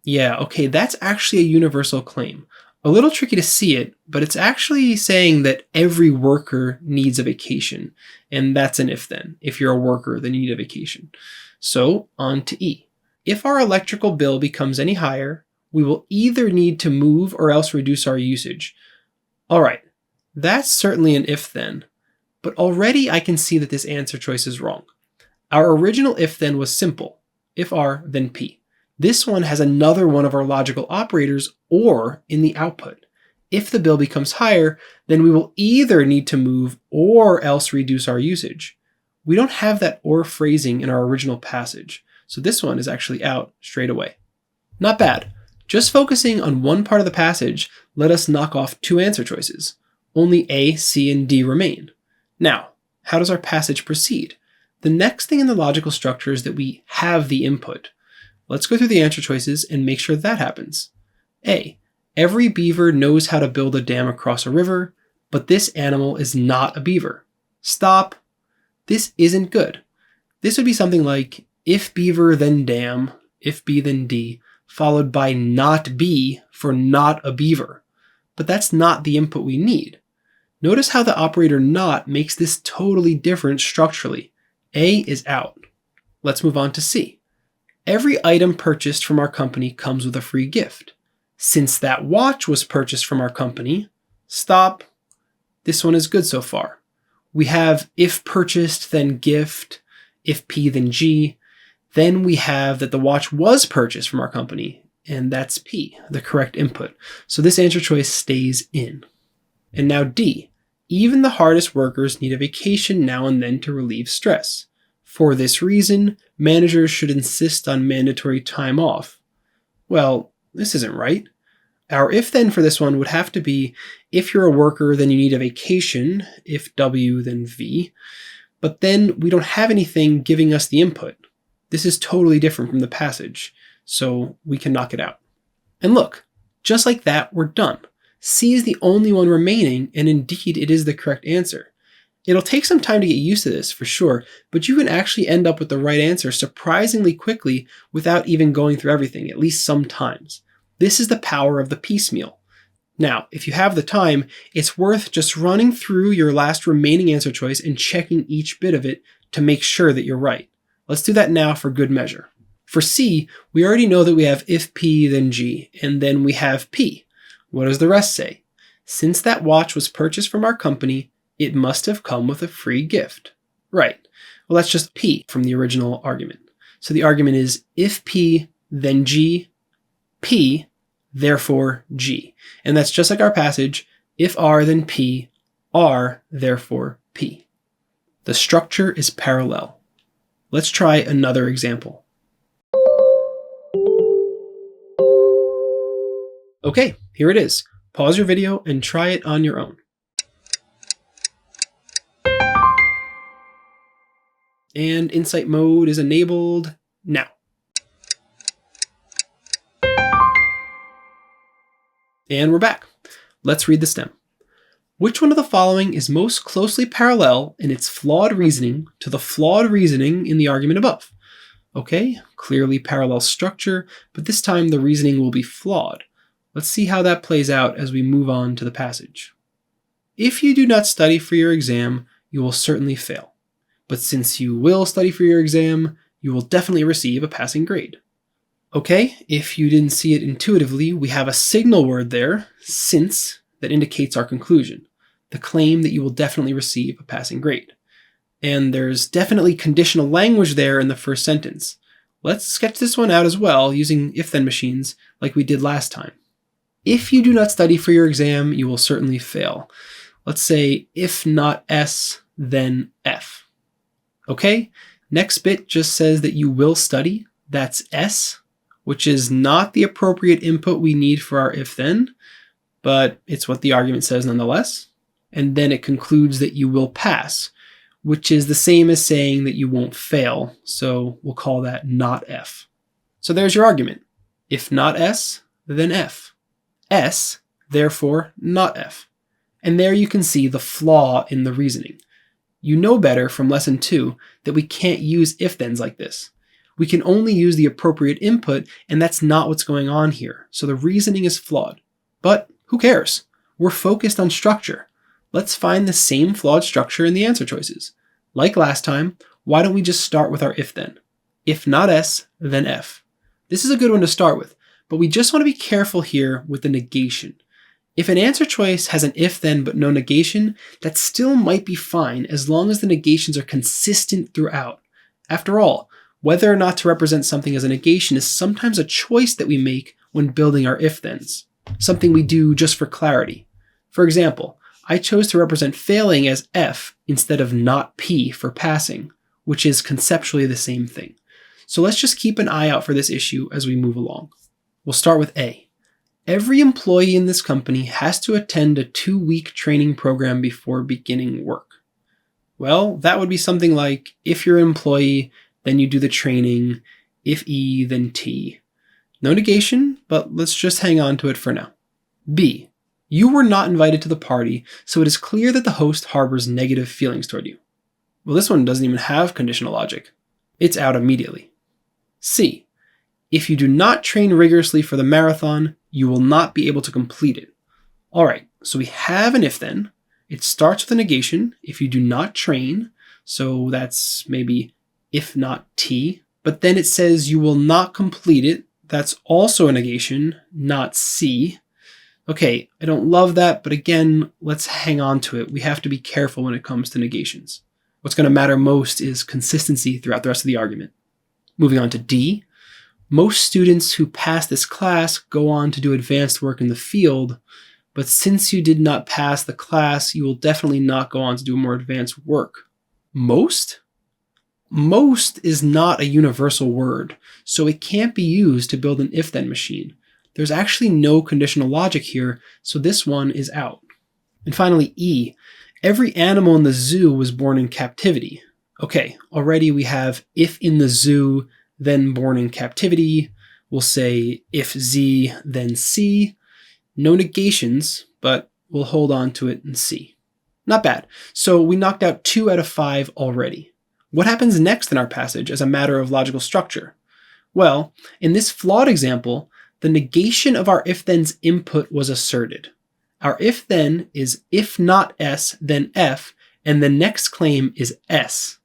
Yeah, okay, that's actually a universal claim. A little tricky to see it, but it's actually saying that every worker needs a vacation, and that's an if-then. If you're a worker, then you need a vacation. So, on to E. If our electrical bill becomes any higher, we will either need to move or else reduce our usage. Alright, that's certainly an if-then, but already I can see that this answer choice is wrong. Our original if-then was simple. If R, then P. This one has another one of our logical operators, or, in the output. If the bill becomes higher, then we will either need to move or else reduce our usage. We don't have that or phrasing in our original passage, so this one is actually out straight away. Not bad. Just focusing on one part of the passage let us knock off two answer choices. Only A, C, and D remain. Now, how does our passage proceed? The next thing in the logical structure is that we have the input. Let's go through the answer choices and make sure that happens. A. Every beaver knows how to build a dam across a river, but this animal is not a beaver. Stop. This isn't good. This would be something like, if beaver then dam, if B then D, followed by not B for not a beaver. But that's not the input we need. Notice how the operator not makes this totally different structurally. A is out. Let's move on to C. Every item purchased from our company comes with a free gift. Since that watch was purchased from our company, stop. This one is good so far. We have if purchased, then gift, if P, then G. Then we have that the watch was purchased from our company, and that's P, the correct input. So this answer choice stays in. And now D. Even the hardest workers need a vacation now and then to relieve stress. For this reason, managers should insist on mandatory time off. Well, this isn't right. Our if-then for this one would have to be, if you're a worker, then you need a vacation, if W, then V. But then we don't have anything giving us the input. This is totally different from the passage, so we can knock it out. And look, just like that, we're done. C is the only one remaining, and indeed it is the correct answer. It'll take some time to get used to this, for sure, but you can actually end up with the right answer surprisingly quickly without even going through everything, at least sometimes. This is the power of the piecemeal. Now, if you have the time, it's worth just running through your last remaining answer choice and checking each bit of it to make sure that you're right. Let's do that now for good measure. For C, we already know that we have if P, then G, and then we have P. What does the rest say? Since that watch was purchased from our company, it must have come with a free gift. Right. Well, that's just P from the original argument. So the argument is if P, then G, P, therefore G. And that's just like our passage. If R, then P, R, therefore P. The structure is parallel. Let's try another example. Okay, here it is. Pause your video and try it on your own. And Insight mode is enabled now. And we're back. Let's read the stem. Which one of the following is most closely parallel in its flawed reasoning to the flawed reasoning in the argument above? Okay, clearly parallel structure, but this time the reasoning will be flawed. Let's see how that plays out as we move on to the passage. If you do not study for your exam, you will certainly fail. But since you will study for your exam, you will definitely receive a passing grade. Okay, if you didn't see it intuitively, we have a signal word there, since, that indicates our conclusion, the claim that you will definitely receive a passing grade. And there's definitely conditional language there in the first sentence. Let's sketch this one out as well using if-then machines like we did last time. If you do not study for your exam, you will certainly fail. Let's say if not S, then F. Okay, next bit just says that you will study, that's S, which is not the appropriate input we need for our if-then, but it's what the argument says nonetheless. And then it concludes that you will pass, which is the same as saying that you won't fail, so we'll call that not F. So there's your argument. If not S, then F. S, therefore not F. And there you can see the flaw in the reasoning. You know better from lesson 2 that we can't use if-thens like this. We can only use the appropriate input, and that's not what's going on here. So the reasoning is flawed. But who cares? We're focused on structure. Let's find the same flawed structure in the answer choices. Like last time, why don't we just start with our if-then? If not S, then F. This is a good one to start with, but we just want to be careful here with the negation. If an answer choice has an if-then but no negation, that still might be fine as long as the negations are consistent throughout. After all, whether or not to represent something as a negation is sometimes a choice that we make when building our if-thens, something we do just for clarity. For example, I chose to represent failing as F instead of not P for passing, which is conceptually the same thing. So let's just keep an eye out for this issue as we move along. We'll start with A. Every employee in this company has to attend a 2-week training program before beginning work. Well, that would be something like, if you're an employee, then you do the training, if E, then T. No negation, but let's just hang on to it for now. B. You were not invited to the party, so it is clear that the host harbors negative feelings toward you. Well, this one doesn't even have conditional logic. It's out immediately. C. If you do not train rigorously for the marathon, you will not be able to complete it. All right, so we have an if-then. It starts with a negation, if you do not train, so that's maybe if not T, but then it says you will not complete it. That's also a negation, not C. Okay, I don't love that, but again, let's hang on to it. We have to be careful when it comes to negations. What's going to matter most is consistency throughout the rest of the argument. Moving on to D. Most students who pass this class go on to do advanced work in the field, but since you did not pass the class, you will definitely not go on to do more advanced work. Most? Most is not a universal word, so it can't be used to build an if-then machine. There's actually no conditional logic here, so this one is out. And finally, E. Every animal in the zoo was born in captivity. Okay, already we have if in the zoo, then born in captivity. We'll say if Z, then C. No negations, but we'll hold on to it and see. Not bad. So we knocked out 2 out of 5 already. What happens next in our passage as a matter of logical structure? Well, in this flawed example, the negation of our if-then's input was asserted. Our if-then is if not S, then F, and the next claim is S.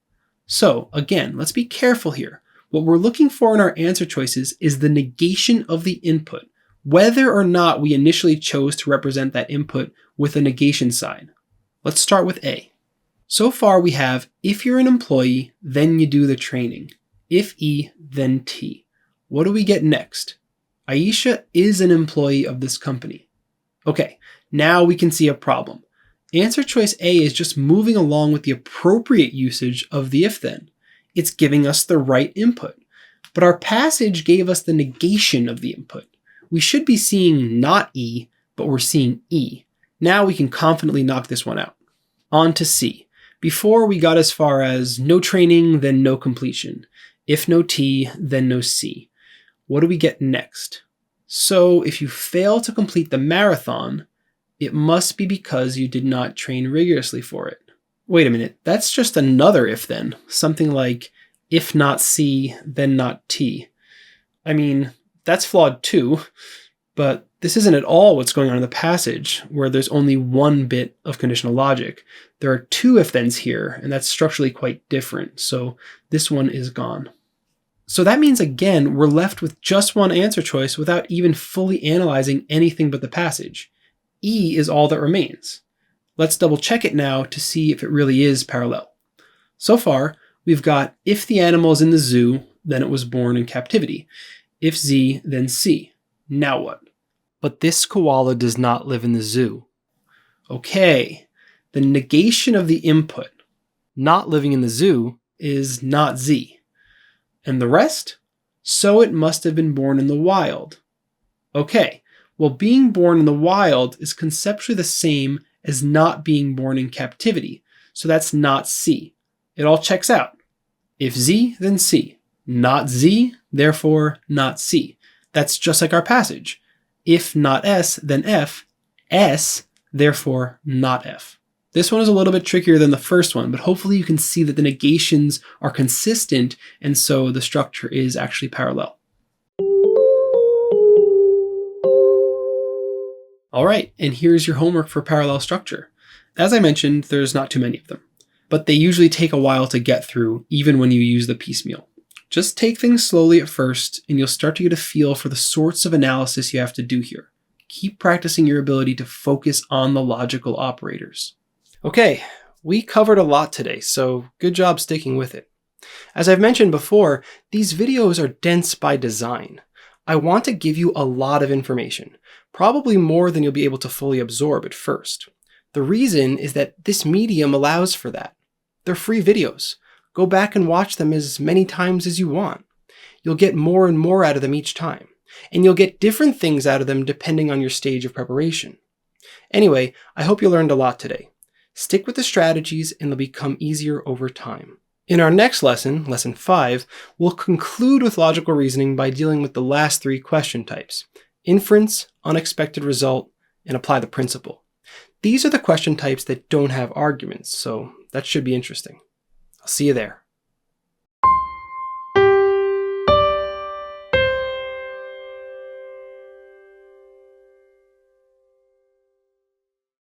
So again, let's be careful here. What we're looking for in our answer choices is the negation of the input, whether or not we initially chose to represent that input with a negation sign. Let's start with A. So far we have, if you're an employee, then you do the training. If E, then T. What do we get next? Aisha is an employee of this company. Okay, Now we can see a problem. Answer choice A is just moving along with the appropriate usage of the if-then. It's giving us the right input. But our passage gave us the negation of the input. We should be seeing not E, but we're seeing E. Now we can confidently knock this one out. On to C. Before we got as far as no training, then no completion. If no T, then no C. What do we get next? So if you fail to complete the marathon, it must be because you did not train rigorously for it. Wait a minute, that's just another if-then. Something like, if not C, then not T. I mean, that's flawed too, but this isn't at all what's going on in the passage, where there's only one bit of conditional logic. There are two if-thens here, and that's structurally quite different, so this one is gone. So that means, again, we're left with just one answer choice without even fully analyzing anything but the passage. E is all that remains. Let's double check it now to see if it really is parallel. So far, we've got if the animal is in the zoo, then it was born in captivity. If Z, then C. Now what? But this koala does not live in the zoo. Okay, the negation of the input, not living in the zoo, is not Z. And the rest? So it must have been born in the wild. Okay, well, being born in the wild is conceptually the same as not being born in captivity, so that's not C. It all checks out. If Z, then C. Not Z, therefore not C. That's just like our passage. If not S, then F. S, therefore not F. This one is a little bit trickier than the first one, but hopefully you can see that the negations are consistent, and so the structure is actually parallel. All right, and here's your homework for parallel structure. As I mentioned, there's not too many of them, but they usually take a while to get through, even when you use the piecemeal. Just take things slowly at first, and you'll start to get a feel for the sorts of analysis you have to do here. Keep practicing your ability to focus on the logical operators. Okay, we covered a lot today, so good job sticking with it. As I've mentioned before, these videos are dense by design. I want to give you a lot of information, probably more than you'll be able to fully absorb at first. The reason is that this medium allows for that. They're free videos. Go back and watch them as many times as you want. You'll get more and more out of them each time, and you'll get different things out of them depending on your stage of preparation. Anyway, I hope you learned a lot today. Stick with the strategies and they'll become easier over time. In our next lesson, lesson 5, we'll conclude with logical reasoning by dealing with the last 3 question types: inference, unexpected result, and apply the principle. These are the question types that don't have arguments, so that should be interesting. I'll see you there.